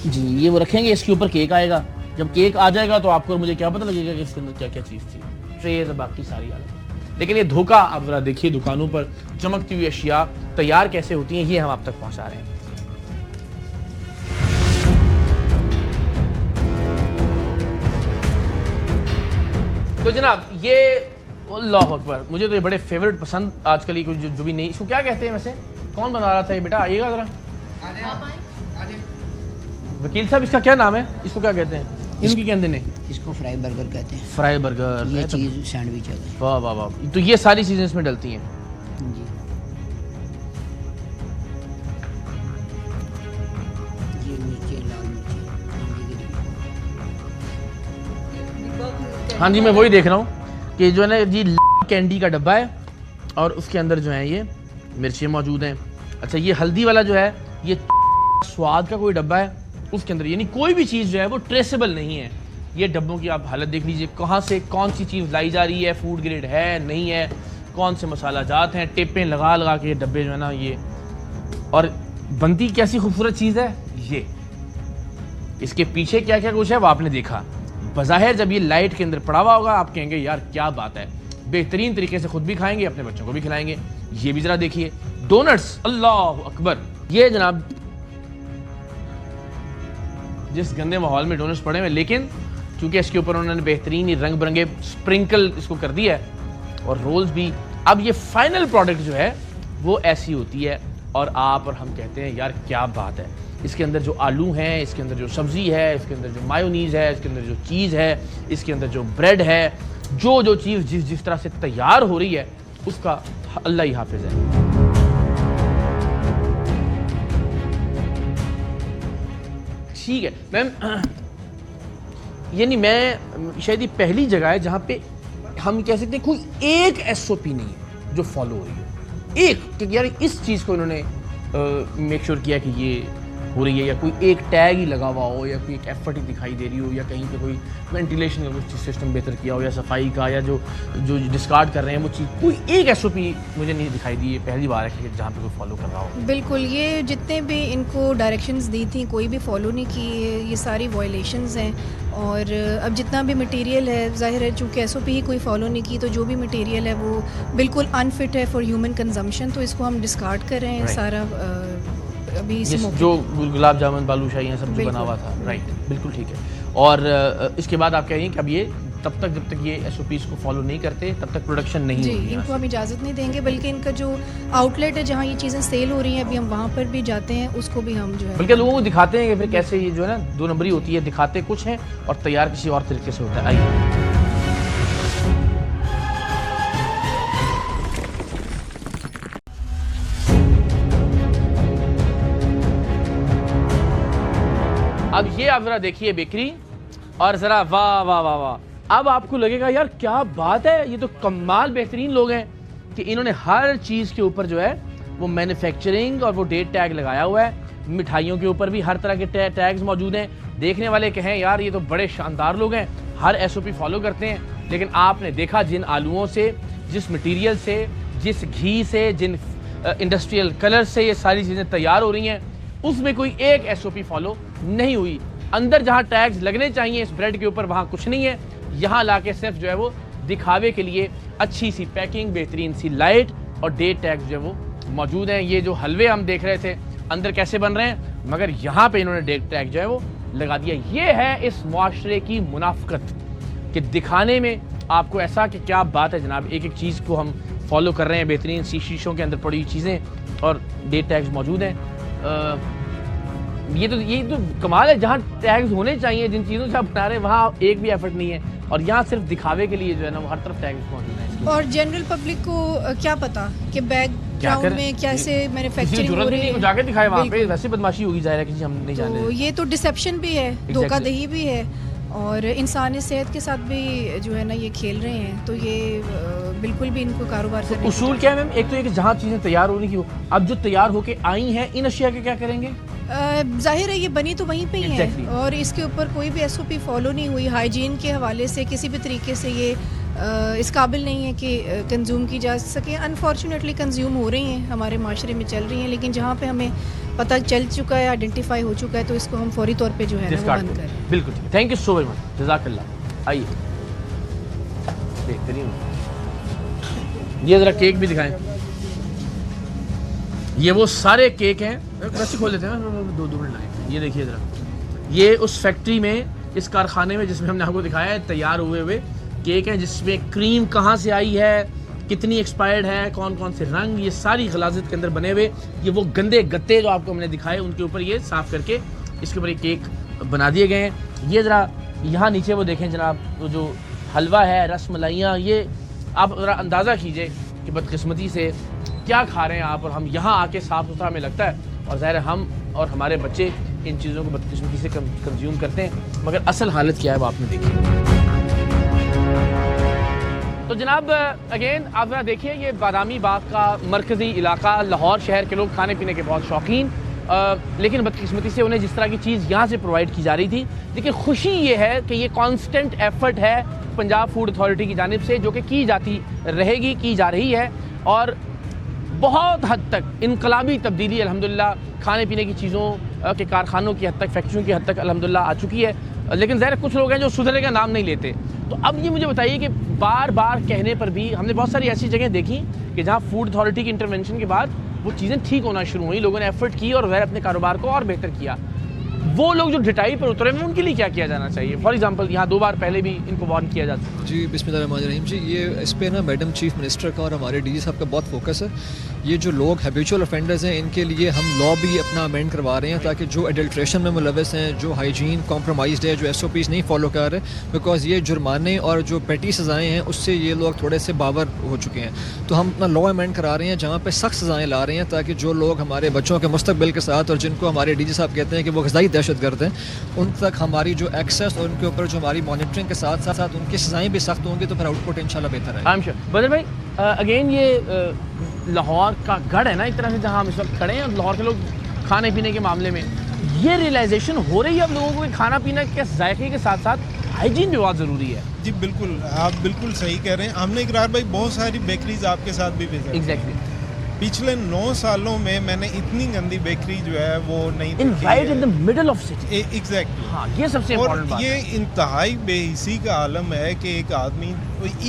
जी, ये वो रखेंगे, इसके ऊपर केक आएगा। जब केक आ जाएगा तो आपको और मुझे क्या पता लगेगा कि इसके अंदर क्या क्या चीज़ थी, ट्रेस और बाकी सारी आलम। लेकिन ये धोखा आप जरा देखिए, दुकानों पर चमकती हुई अशिया तैयार कैसे होती हैं, ये हम आप तक पहुंचा रहे हैं। तो जनाब ये अल्लाह अकबर, मुझे तो ये बड़े फेवरेट पसंद आजकल ये जो भी नहीं, इसको क्या कहते हैं वैसे, कौन बना रहा था ये बेटा, आइएगा जरा वकील साहब, इसका क्या नाम है, इसको क्या कहते हैं, इनकी क्या ने इसको फ्राई बर्गर कहते हैं। फ्राई बर्गर, ये चीज़ सैंडविच है। वाह वाह वाह, तो ये सारी चीजें इसमें डलती हैं। जी, ये नीचे लाल मिर्ची। हाँ जी, मैं वही देख रहा हूँ कि जो है ना जी कैंडी का डब्बा है और उसके अंदर जो है ये मिर्चें मौजूद हैं। अच्छा, ये हल्दी वाला जो है ये स्वाद का कोई डब्बा है, उसके अंदर यानी कोई भी चीज़ जो है वो ट्रेसेबल नहीं है। ये डब्बों की आप हालत देख लीजिए, कहाँ से कौन सी चीज़ लाई जा रही है, फूड ग्रेड है नहीं है, कौन से मसाला जात हैं, टेपें लगा लगा के ये डब्बे जो है ना ये, और बनती कैसी खूबसूरत चीज़ है ये। इसके पीछे क्या क्या कुछ है वो आपने देखा। बज़ाहिर जब ये लाइट के अंदर पड़ा हुआ होगा आप कहेंगे यार क्या बात है, बेहतरीन तरीके से खुद भी खाएंगे, अपने बच्चों को भी खिलाएंगे। ये भी जरा देखिए, डोनट्स, अल्लाह अकबर। ये जनाब जिस गंदे माहौल में डोनट्स पड़े हुए, लेकिन क्योंकि इसके ऊपर उन्होंने बेहतरीन रंग बिरंगे स्प्रिंकल इसको कर दिया है और रोल्स भी। अब ये फाइनल प्रोडक्ट जो है वो ऐसी होती है और आप और हम कहते हैं यार क्या बात है। इसके अंदर जो आलू हैं, इसके अंदर जो सब्ज़ी है, इसके अंदर जो मायोनीज़ है, इसके अंदर जो चीज़ है, इसके अंदर जो ब्रेड है, जो चीज़ जिस तरह से तैयार हो रही है उसका अल्लाह ही हाफिज़ है। ठीक है मैम, यानी मैं शायद ये पहली जगह है जहाँ पे हम कह सकते हैं कोई एक एसओपी नहीं है जो फॉलो हो रही है। एक कि यार इस चीज़ को इन्होंने मेक श्योर किया कि ये हो रही है, या कोई एक टैग ही लगा हुआ हो, या कोई एक एफर्ट ही दिखाई दे रही हो, या कहीं पे कोई वेंटिलेशन का कुछ सिस्टम बेहतर किया हो, या सफाई का, या जो डिस्कार्ड कर रहे हैं वो चीज़, कोई एक एसओपी मुझे नहीं दिखाई दी। ये पहली बार है कि जहाँ पे कोई फॉलो कर रहा हो। बिल्कुल, ये जितने भी इनको डायरेक्शंस दी थी कोई भी फॉलो नहीं की, ये सारी वायलेशंस हैं। और अब जितना भी मटेरियल है, ज़ाहिर है चूँकि एसओपी ही कोई फॉलो नहीं की, तो जो भी मटेरियल है वो बिल्कुल अनफिट है फॉर ह्यूमन कंजम्पशन, तो इसको हम डिस्कार्ड कर रहे हैं सारा। अभी इसी मौके जो गुलाब जामुन बालूशाही हैं सब जो बना हुआ था, राइट, बिल्कुल ठीक है। और इसके बाद आप कह रही हैं कि अब ये तब तक जब तक ये एसओपीज़ को फॉलो नहीं करते तब तक प्रोडक्शन नहीं जी, होगी। इनको हम इजाज़त नहीं देंगे, बल्कि इनका जो आउटलेट है जहाँ ये चीज़ें सेल हो रही हैं अभी हम वहाँ पर भी जाते हैं, उसको भी हम जो है बल्कि लोगों को दिखाते हैं कि फिर कैसे ये जो है ना 2 नंबरी होती है, दिखाते कुछ हैं और तैयार किसी और तरीके से होता है। आइए अब ये आप जरा देखिए बेकरी, और जरा वाह वाह वाह वाह, अब आपको लगेगा यार क्या बात है, ये तो कमाल बेहतरीन लोग हैं कि इन्होंने हर चीज़ के ऊपर जो है वो मैन्युफैक्चरिंग और वो डेट टैग लगाया हुआ है। मिठाइयों के ऊपर भी हर तरह के टैग्स मौजूद हैं। देखने वाले कहें यार ये तो बड़े शानदार लोग हैं, हर SOP फॉलो करते हैं। लेकिन आपने देखा जिन आलूओं से, जिस मटेरियल से, जिस घी से, जिन इंडस्ट्रियल कलर से ये सारी चीज़ें तैयार हो रही हैं, उसमें कोई एक SOP फॉलो नहीं हुई। अंदर जहाँ टैग्स लगने चाहिए इस ब्रेड के ऊपर वहाँ कुछ नहीं है। यहाँ लाके सिर्फ जो है वो दिखावे के लिए अच्छी सी पैकिंग, बेहतरीन सी लाइट और डेट टैग्स जो है वो मौजूद हैं। ये जो हलवे हम देख रहे थे अंदर कैसे बन रहे हैं, मगर यहाँ पे इन्होंने डेट टैग जो है वो लगा दिया। ये है इस मुआशरे की मुनाफकत कि दिखाने में आपको ऐसा कि क्या बात है जनाब, एक एक चीज़ को हम फॉलो कर रहे हैं, बेहतरीन सी शीशों के अंदर पड़ी हुई चीज़ें और डेट टैग्स मौजूद हैं। ये तो कमाल है, जहाँ टैग्स होने चाहिए, जिन चीज़ों से आप बता रहे हैं वहाँ एक भी एफर्ट नहीं है और यहाँ सिर्फ दिखावे के लिए जो है ना वो हर तरफ टैग्स मौजूद हैं। और जनरल पब्लिक को क्या पता कि बैकग्राउंड में कैसे मैन्युफैक्चरिंग हो रही है, जाके दिखाए वहाँ पे, वैसे बदमाशी होगी जाहिर है कि हम नहीं जाने। तो ये तो डिसेप्शन भी है, धोखाधड़ी भी है और इंसानी सेहत के साथ भी जो है ना ये खेल रहे हैं। तो ये बिल्कुल भी इनको कारोबार करने उसूल क्या है मैम? एक तो ये कि जहाँ चीज़ें तैयार होने की हो, अब जो तैयार होके आई हैं इन अशिया के क्या करेंगे? जाहिर है ये बनी तो वहीं पे ही है और इसके ऊपर कोई भी SOP फॉलो नहीं हुई। हाइजीन के हवाले से किसी भी तरीके से ये इस काबिल नहीं है कि कंज्यूम की जा सके। अनफॉर्चुनेटली कंज्यूम हो रही हैं, हमारे माशरे में चल रही हैं, लेकिन जहाँ पे हमें पता चल चुका है, आइडेंटिफाई हो चुका है, तो इसको हम फौरी तौर पे जो है ना वो बंद करें। बिल्कुल, thank you so very much, जज़ाकल्लाह। आइए बेहतरीन, ये ज़रा केक भी दिखाएं। ये वो सारे केक हैं, रस्सी खोल लेते हैं, 2 मिनट लाएं। ये देखिए ज़रा, ये उस फैक्ट्री में, इस कारखाने में जिसमें हमने आपको दिखाया है तैयार हुए केक हैं, जिसमें क्रीम कहाँ से आई है, कितनी एक्सपायर्ड है, कौन कौन से रंग, ये सारी गलाजत के अंदर बने हुए ये वो गंदे गत्ते जो आपको हमने दिखाए उनके ऊपर ये साफ़ करके इसके ऊपर ये केक बना दिए गए हैं। ये ज़रा यहाँ नीचे वो देखें जनाब, वो जो हलवा है, रसमलाइयाँ, ये आप ज़रा अंदाज़ा कीजिए कि बदकिस्मती से क्या खा रहे हैं आप, और हम यहाँ आके साफ़ सुथरा हमें लगता है और ज़ाहिर है हम और हमारे बच्चे इन चीज़ों को बदकिस्मती से कंज्यूम करते हैं, मगर असल हालत क्या है वो आपने देखी। तो जनाब अगेन आप ज़रा देखिए, ये बादामी बाग का मरकज़ी इलाका, लाहौर शहर के लोग खाने पीने के बहुत शौकीन, लेकिन बदकिस्मती से उन्हें जिस तरह की चीज़ यहाँ से प्रोवाइड की जा रही थी। लेकिन खुशी ये है कि ये कॉन्स्टेंट एफर्ट है पंजाब फूड अथॉरिटी की जानिब से, जो कि की जाती रहेगी, की जा रही है और बहुत हद तक इनकलाबी तब्दीली अल्हम्दुलिल्लाह खाने पीने की चीज़ों के कारखानों की हद तक, फैक्ट्रियों की हद तक अल्हम्दुलिल्लाह आ चुकी है। लेकिन ज़ाहिर कुछ लोग हैं जो सुधरने का नाम नहीं लेते। तो अब ये मुझे बताइए कि बार बार कहने पर भी हमने बहुत सारी ऐसी जगह देखी कि जहाँ फूड अथॉरिटी की इंटरवेंशन के बाद वो चीज़ें ठीक होना शुरू हुई, लोगों ने एफर्ट की और वह अपने कारोबार को और बेहतर किया। वो लोग जो ढिठाई पर उतरे हैं उनके लिए क्या किया जाना चाहिए? फॉर एग्जांपल यहाँ 2 बार पहले भी इनको वार्न किया जाता है। जी बिस्मिल्लाहिर्रहमानिर्रहीम जी, ये इस पे ना मैडम चीफ मिनिस्टर का और हमारे DG साहब का बहुत फोकस है। ये जो लोग हैबिचुअल ऑफेंडर्स हैं इनके लिए हम लॉ भी अपना अमेंड करवा रहे हैं ताकि जो एडल्ट्रेशन में मुलविस हैं, जो हाइजीन कॉम्प्रोमाइज़ है, जो SOPs नहीं फॉलो कर रहे, बिकॉज ये जुर्माने और जो पेटी सज़ाएँ हैं उससे ये लोग थोड़े से बावर हो चुके हैं। तो हम अपना लॉ अमेंड करा रहे हैं जहाँ पर सख्त सज़ाएँ ला रहे हैं ताकि जो लोग हमारे बच्चों के मुस्तकबिल के साथ और जिनको हमारे DG साहब कहते हैं कि वो ग़िज़ाई दहशत गर्द हैं, उन तक हमारी जो एक्सेस और उनके ऊपर जो हमारी मॉनिटरिंग के साथ साथ उनकी सज़ाएँ भी सख्त होंगी तो फिर आउटपुट इंशाल्लाह बेहतर है। I am sure. बदर भाई अगेन ये लाहौर का गढ़ है ना एक तरह से, जहाँ हम इस वक्त खड़े हैं, और लाहौर के लोग खाने पीने के मामले में ये रियलाइजेशन हो रही है अब लोगों को कि खाना पीना के जायके के साथ साथ हाइजीन भी बहुत ज़रूरी है। जी बिल्कुल, आप बिल्कुल सही कह रहे हैं। हमने इकरार भाई बहुत सारी बेकरीज आपके साथ भी विजिट, एग्जैक्टली पिछले 9 सालों में मैंने इतनी गंदी बेकरी जो है वो नहीं देखी right in the middle of city. Exactly, हाँ ये सबसे और इम्पोर्टेंट बात ये है। इंतहाई बेहिसी का आलम है कि एक आदमी,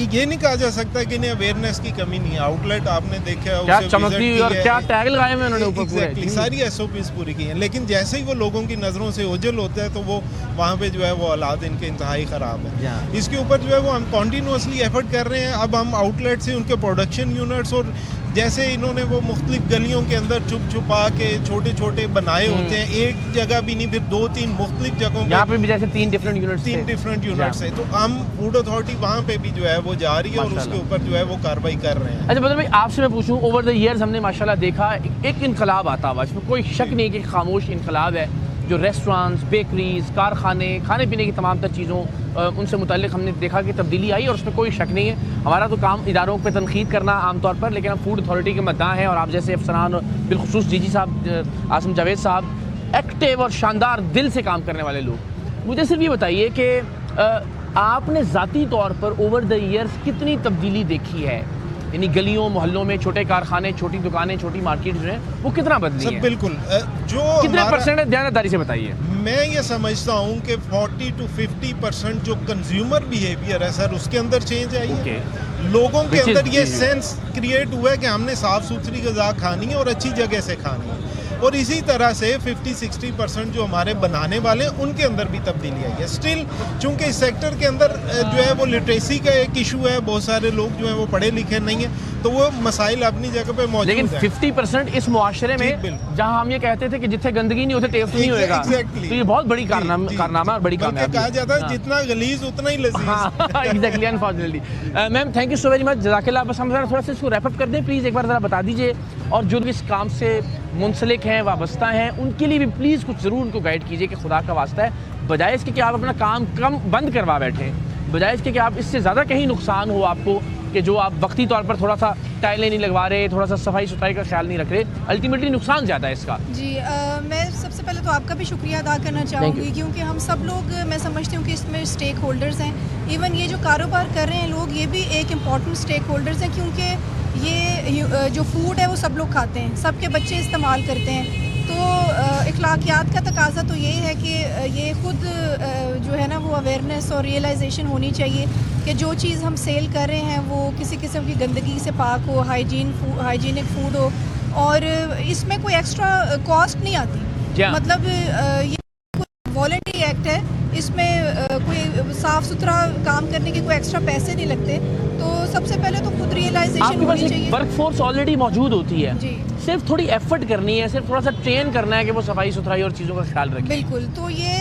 ये नहीं कहा जा सकता कि इन्हें अवेयरनेस की कमी नहीं है। आउटलेट आपने देखा क्या चमकती और क्या टैग लगाए हुए उन्होंने ऊपर पूरे, सारी SOPs पूरी की हैं, लेकिन जैसे ही वो लोगों की नज़रों से ओझल होता है तो वो वहाँ पे जो है वो हालात इनके इंतहाई ख़राब है। इसके ऊपर जो है वो हम कॉन्टीन्यूसली एफर्ट कर रहे हैं। अब हम आउटलेट से उनके प्रोडक्शन यूनिट्स, और जैसे इन्होंने वो मुख्तलिफ गलियों के अंदर छुप छुपा के छोटे छोटे बनाए होते हैं, एक जगह भी नहीं, फिर 2-3 मुख्तलिफ जगहों यहाँ पे भी जैसे 3 डिफरेंट यूनिट्स है। तो हम फूड अथॉरिटी वहाँ पे भी जो है वो जा रही है और उसके ऊपर जो है वो कार्रवाई कर रहे हैं। अच्छा बदर भाई आपसे मैं पूछूं, ओवर द ईयर्स हमने माशाल्लाह देखा एक इनकलाब आता हुआ, इसमें कोई शक नहीं कि खामोश इनकलाब है जो रेस्टोरेंट्स, बेकरीज, कारखाने, खाने पीने की तमाम तर चीज़ों उनसे मुताल्लिक हमने देखा कि तब्दीली आई और उसमें कोई शक नहीं है। हमारा तो काम इदारों पे तनकीद करना आमतौर पर, लेकिन हम फूड अथॉरिटी के मद्दाह हैं और आप जैसे अफसरान और बिलखुसूस जी साहब, आसिम जावेद साहब, एक्टिव और शानदार दिल से काम करने वाले लोग। मुझे सिर्फ ये बताइए कि आपने ज़ाती तौर पर ओवर द ईयर्स कितनी तब्दीली देखी है, यानी गलियों मोहल्लों में छोटे कारखाने, छोटी दुकानें, छोटी मार्केट जो है वो कितना बदली है? बिल्कुल, जो कितने परसेंट है, ध्यानदारी से बताइए। मैं ये समझता हूँ कि 40 to 50% जो कंज्यूमर बिहेवियर है सर, उसके अंदर चेंज आई है। लोगों के अंदर ये सेंस क्रिएट हुआ है कि हमने साफ सुथरी ग़िज़ा खानी है और अच्छी जगह से खानी है, और इसी तरह से 50-60% जो हमारे बनाने वाले हैं उनके अंदर भी तब्दीली आई है। स्टिल चूंकि इस सेक्टर के अंदर जो है वो लिटरेसी का एक इशू है, बहुत सारे लोग जो है वो पढ़े लिखे नहीं है, तो वो मसाइल अपनी जगह पे मौजूद हैं। लेकिन 50% इस मुआशरे में जहां हम ये कहते थे कि जिथे गंदगी नहीं होती टेस्ट नहीं होएगा, तो ये बहुत बड़ी कारनामा और बड़ी कामयाबी कहा जाता है जितना गलीज उतना ही लजीज। Exactly, unfortunately. Ma'am thank you so very much, जज़ाकल्लाह। बस हम जरा थोड़ा सा इसको रैप अप कर दें प्लीज़, एक बार ज़रा बता दीजिए, और जो भी इस काम से मुंसलिक हैं, वाबस्ता हैं, उनके लिए भी प्लीज़ कुछ ज़रूर उनको गाइड कीजिए कि खुदा का वास्ता है, बजाय इसके कि आप अपना काम कम बंद करवा बैठें, बजाय इसके कि आप इससे ज़्यादा कहीं नुकसान हो आपको, कि जो आप वक्ती तौर पर थोड़ा सा टाइलें नहीं लगवा रहे, थोड़ा सा सफाई सुथराई का ख्याल नहीं रख रहे, अल्टीमेटली नुकसान ज़्यादा है इसका। जी मैं सबसे पहले तो आपका भी शुक्रिया अदा करना चाहूँगी, क्योंकि हम सब लोग, मैं समझती हूँ कि इसमें स्टेक होल्डर्स हैं। इवन ये जो कारोबार कर रहे हैं लोग, ये भी एक इम्पॉर्टेंट स्टेक होल्डर्स हैं, क्योंकि ये जो फूड है वो सब लोग खाते हैं, सबके बच्चे इस्तेमाल करते हैं। तो इखलाकियात का तकाजा तो यही है कि ये ख़ुद जो है ना वो अवेयरनेस और रियलाइजेशन होनी चाहिए कि जो चीज़ हम सेल कर रहे हैं वो किसी किस्म की गंदगी से पाक हो, हाइजीनिक फूड हो, और इसमें कोई एक्स्ट्रा कॉस्ट नहीं आती। मतलब ये वॉलंटरी एक्ट है, इसमें कोई साफ़ सुथरा काम करने के कोई एक्स्ट्रा पैसे नहीं लगते। तो सबसे पहले तो खुद रियलाइजेशन होनी चाहिए। वर्कफोर्स ऑलरेडी मौजूद होती है जी, सिर्फ थोड़ी एफर्ट करनी है, सिर्फ थोड़ा सा ट्रेन करना है कि वो सफाई सुथराई और चीज़ों का ख्याल रखें। बिल्कुल। तो ये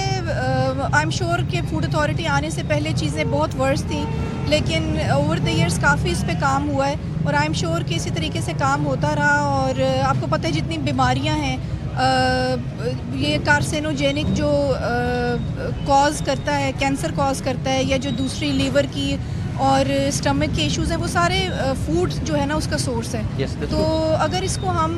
आई एम श्योर कि फूड अथॉरिटी आने से पहले चीज़ें बहुत वर्स थी, लेकिन ओवर द ईयर्स काफ़ी इस पे काम हुआ है, और आई एम श्योर कि इसी तरीके से काम होता रहा। और आपको पता है जितनी बीमारियां हैं, ये कार्सिनोजेनिक जो कॉज करता है, कैंसर कॉज करता है, या जो दूसरी लीवर की और स्टमक के इश्यूज़ हैं, वो सारे फूड जो है ना उसका सोर्स है। तो अगर इसको हम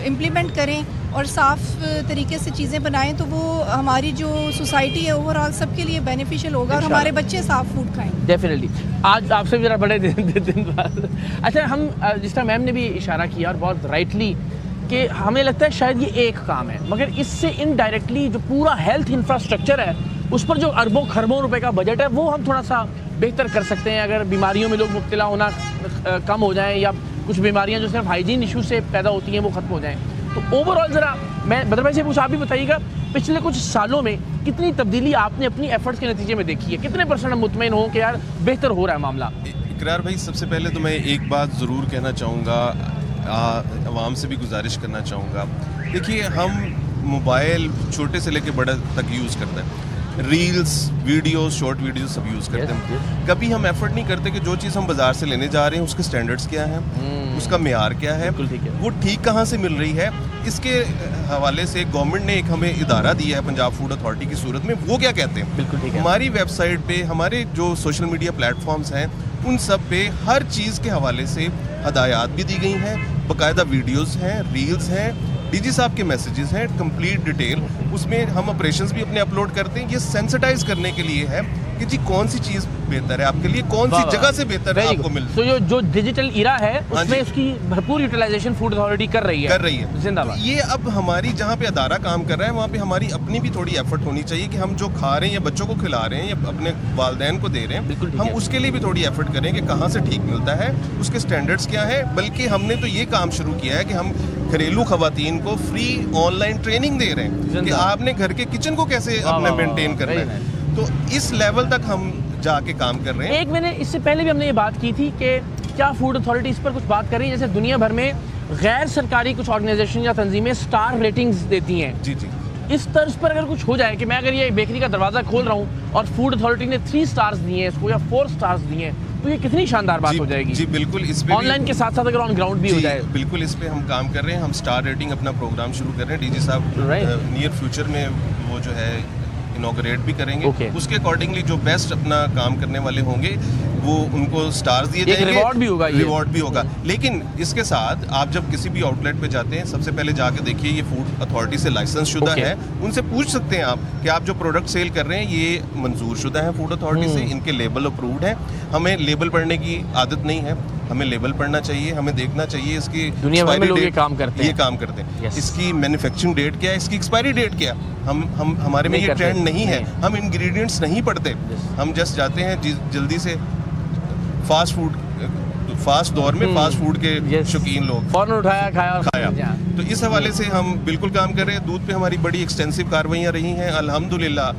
इम्प्लीमेंट करें और साफ़ तरीके से चीज़ें बनाएं, तो वो हमारी जो सोसाइटी है ओवरऑल सबके लिए बेनिफिशियल होगा, और हमारे बच्चे साफ़ फूड खाएंगे। डेफिनेटली। आज आपसे भी ज़रा बड़े दिन बाद, अच्छा, हम जिस तरह मैम ने भी इशारा किया और बहुत राइटली, कि हमें लगता है शायद ये एक काम है, मगर इससे इनडायरेक्टली जो पूरा हेल्थ इंफ्रास्ट्रक्चर है उस पर जो अरबों खरबों रुपए का बजट है वो हम थोड़ा सा बेहतर कर सकते हैं, अगर बीमारियों में लोग मुब्तला होना कम हो जाएं, या कुछ बीमारियां जो सिर्फ हाइजीन इशू से पैदा होती हैं वो ख़त्म हो जाएं। तो ओवरऑल ज़रा मैं बदर भाई से पूछा, आप भी बताइएगा पिछले कुछ सालों में कितनी तब्दीली आपने अपनी एफर्ट्स के नतीजे में देखी है, कितने % हम मुतमईन हो कि यार बेहतर हो रहा है मामला? इकरार भाई, सबसे पहले तो मैं एक बात ज़रूर कहना चाहूँगा, आवाम से भी गुजारिश करना चाहूँगा। देखिए, हम मोबाइल छोटे से लेके बड़े तक यूज़ करते हैं, रील्स, वीडियोस, शॉर्ट वीडियोस सब यूज़ करते हैं। कभी हम एफर्ट नहीं करते कि जो चीज़ हम बाज़ार से लेने जा रहे हैं उसके स्टैंडर्ड्स क्या हैं, उसका मेयार क्या है, वो ठीक कहाँ से मिल रही है। इसके हवाले से गवर्नमेंट ने एक हमें इदारा दिया है पंजाब फूड अथॉरिटी की सूरत में, वो क्या कहते हैं, बिल्कुल ठीक है। हमारी वेबसाइट पे, हमारे जो सोशल मीडिया प्लेटफॉर्म्स हैं, उन सब पे हर चीज़ के हवाले से हदायत भी दी गई हैं, बाकायदा वीडियोस हैं, रील्स हैं, डीजी साहब के मैसेजेस हैं, कंप्लीट डिटेल। उसमें हम ऑपरेशंस भी अपने अपलोड करते हैं। ये सेंसिटाइज करने के लिए है कि जी कौन सी चीज़ बेहतर है आपके लिए, कौन सी जगह से बेहतर है आपको मिल। तो जो डिजिटल इरा है उसमें उसकी भरपूर यूटिलाइजेशन फूड अथॉरिटी कर रही है। जिंदाबाद। तो ये अब हमारी जहाँ पे अदारा काम कर रहा है वहाँ पे हमारी अपनी भी थोड़ी एफर्ट होनी चाहिए कि हम जो खा रहे हैं या बच्चों को खिला रहे हैं या अपने वालिदैन को दे रहे हैं, हम उसके लिए भी थोड़ी एफर्ट करें कि कहाँ से ठीक मिलता है, उसके स्टैंडर्ड्स क्या है। बल्कि हमने तो ये काम शुरू किया है कि हम घरेलू खवातीन को फ्री ऑनलाइन ट्रेनिंग दे रहे हैं कि आपने घर के किचन को कैसे अपने मेंटेन करना है। तो इस लेवल तक हम जाके काम कर रहे हैं। एक मैंने इससे पहले भी हमने ये बात की थी कि क्या फूड अथॉरिटी इस पर कुछ बात कर रही है, जैसे दुनिया भर में गैर सरकारी कुछ ऑर्गेनाइजेशन या तंजीमें स्टार रेटिंग्स देती हैं। जी जी। इस तर्ज पर अगर कुछ हो जाए कि मैं अगर ये बेकरी का दरवाज़ा खोल रहा हूँ और फूड अथॉरिटी ने 3 स्टार्स दिए हैं इसको या 4 स्टार्स दिए हैं, तो ये कितनी शानदार बात जी, हो जाएगी। जी बिल्कुल, इस पे ऑनलाइन के साथ साथ अगर ऑन ग्राउंड भी हो जी, जाए। बिल्कुल इस पे हम काम कर रहे हैं। हम स्टार रेटिंग अपना प्रोग्राम शुरू कर रहे हैं। डीजी साहब नियर फ्यूचर में वो जो है इनॉग्रेट भी करेंगे। उसके अकॉर्डिंगली जो बेस्ट अपना काम करने वाले होंगे वो उनको स्टार्स दिए जाएंगे, रिवॉर्ड भी होगा। रिवॉर्ड भी होगा। लेकिन इसके साथ आप जब किसी भी आउटलेट पे जाते हैं, सबसे पहले जाके देखिए ये फूड अथॉरिटी से लाइसेंस शुदा है। उनसे पूछ सकते हैं आप कि आप जो प्रोडक्ट सेल कर रहे हैं ये मंजूर शुदा है फूड अथॉरिटी से, इनके लेबल अप्रूव्ड है। हमें लेबल पढ़ने की आदत नहीं है, हमें लेबल पढ़ना चाहिए, हमें देखना चाहिए इसकी दुनिया भर में लोग ये काम करते हैं। ये काम करते हैं। इसकी मैन्युफैक्चरिंग डेट क्या है, इसकी एक्सपायरी डेट क्या है। हम हमारे में ये ट्रेंड नहीं है। हम इंग्रेडिएंट्स नहीं पढ़ते, हम जस्ट जाते हैं जल्दी से फास्ट फूड, फास्ट दौर में फास्ट फूड के शौकीन लोग फौरन उठाया, खाया और तो इस हवाले से हम बिल्कुल काम कर रहे हैं। दूध पे हमारी बड़ी एक्सटेंसिव कार्रवाइयाँ रही हैं अल्हम्दुलिल्लाह।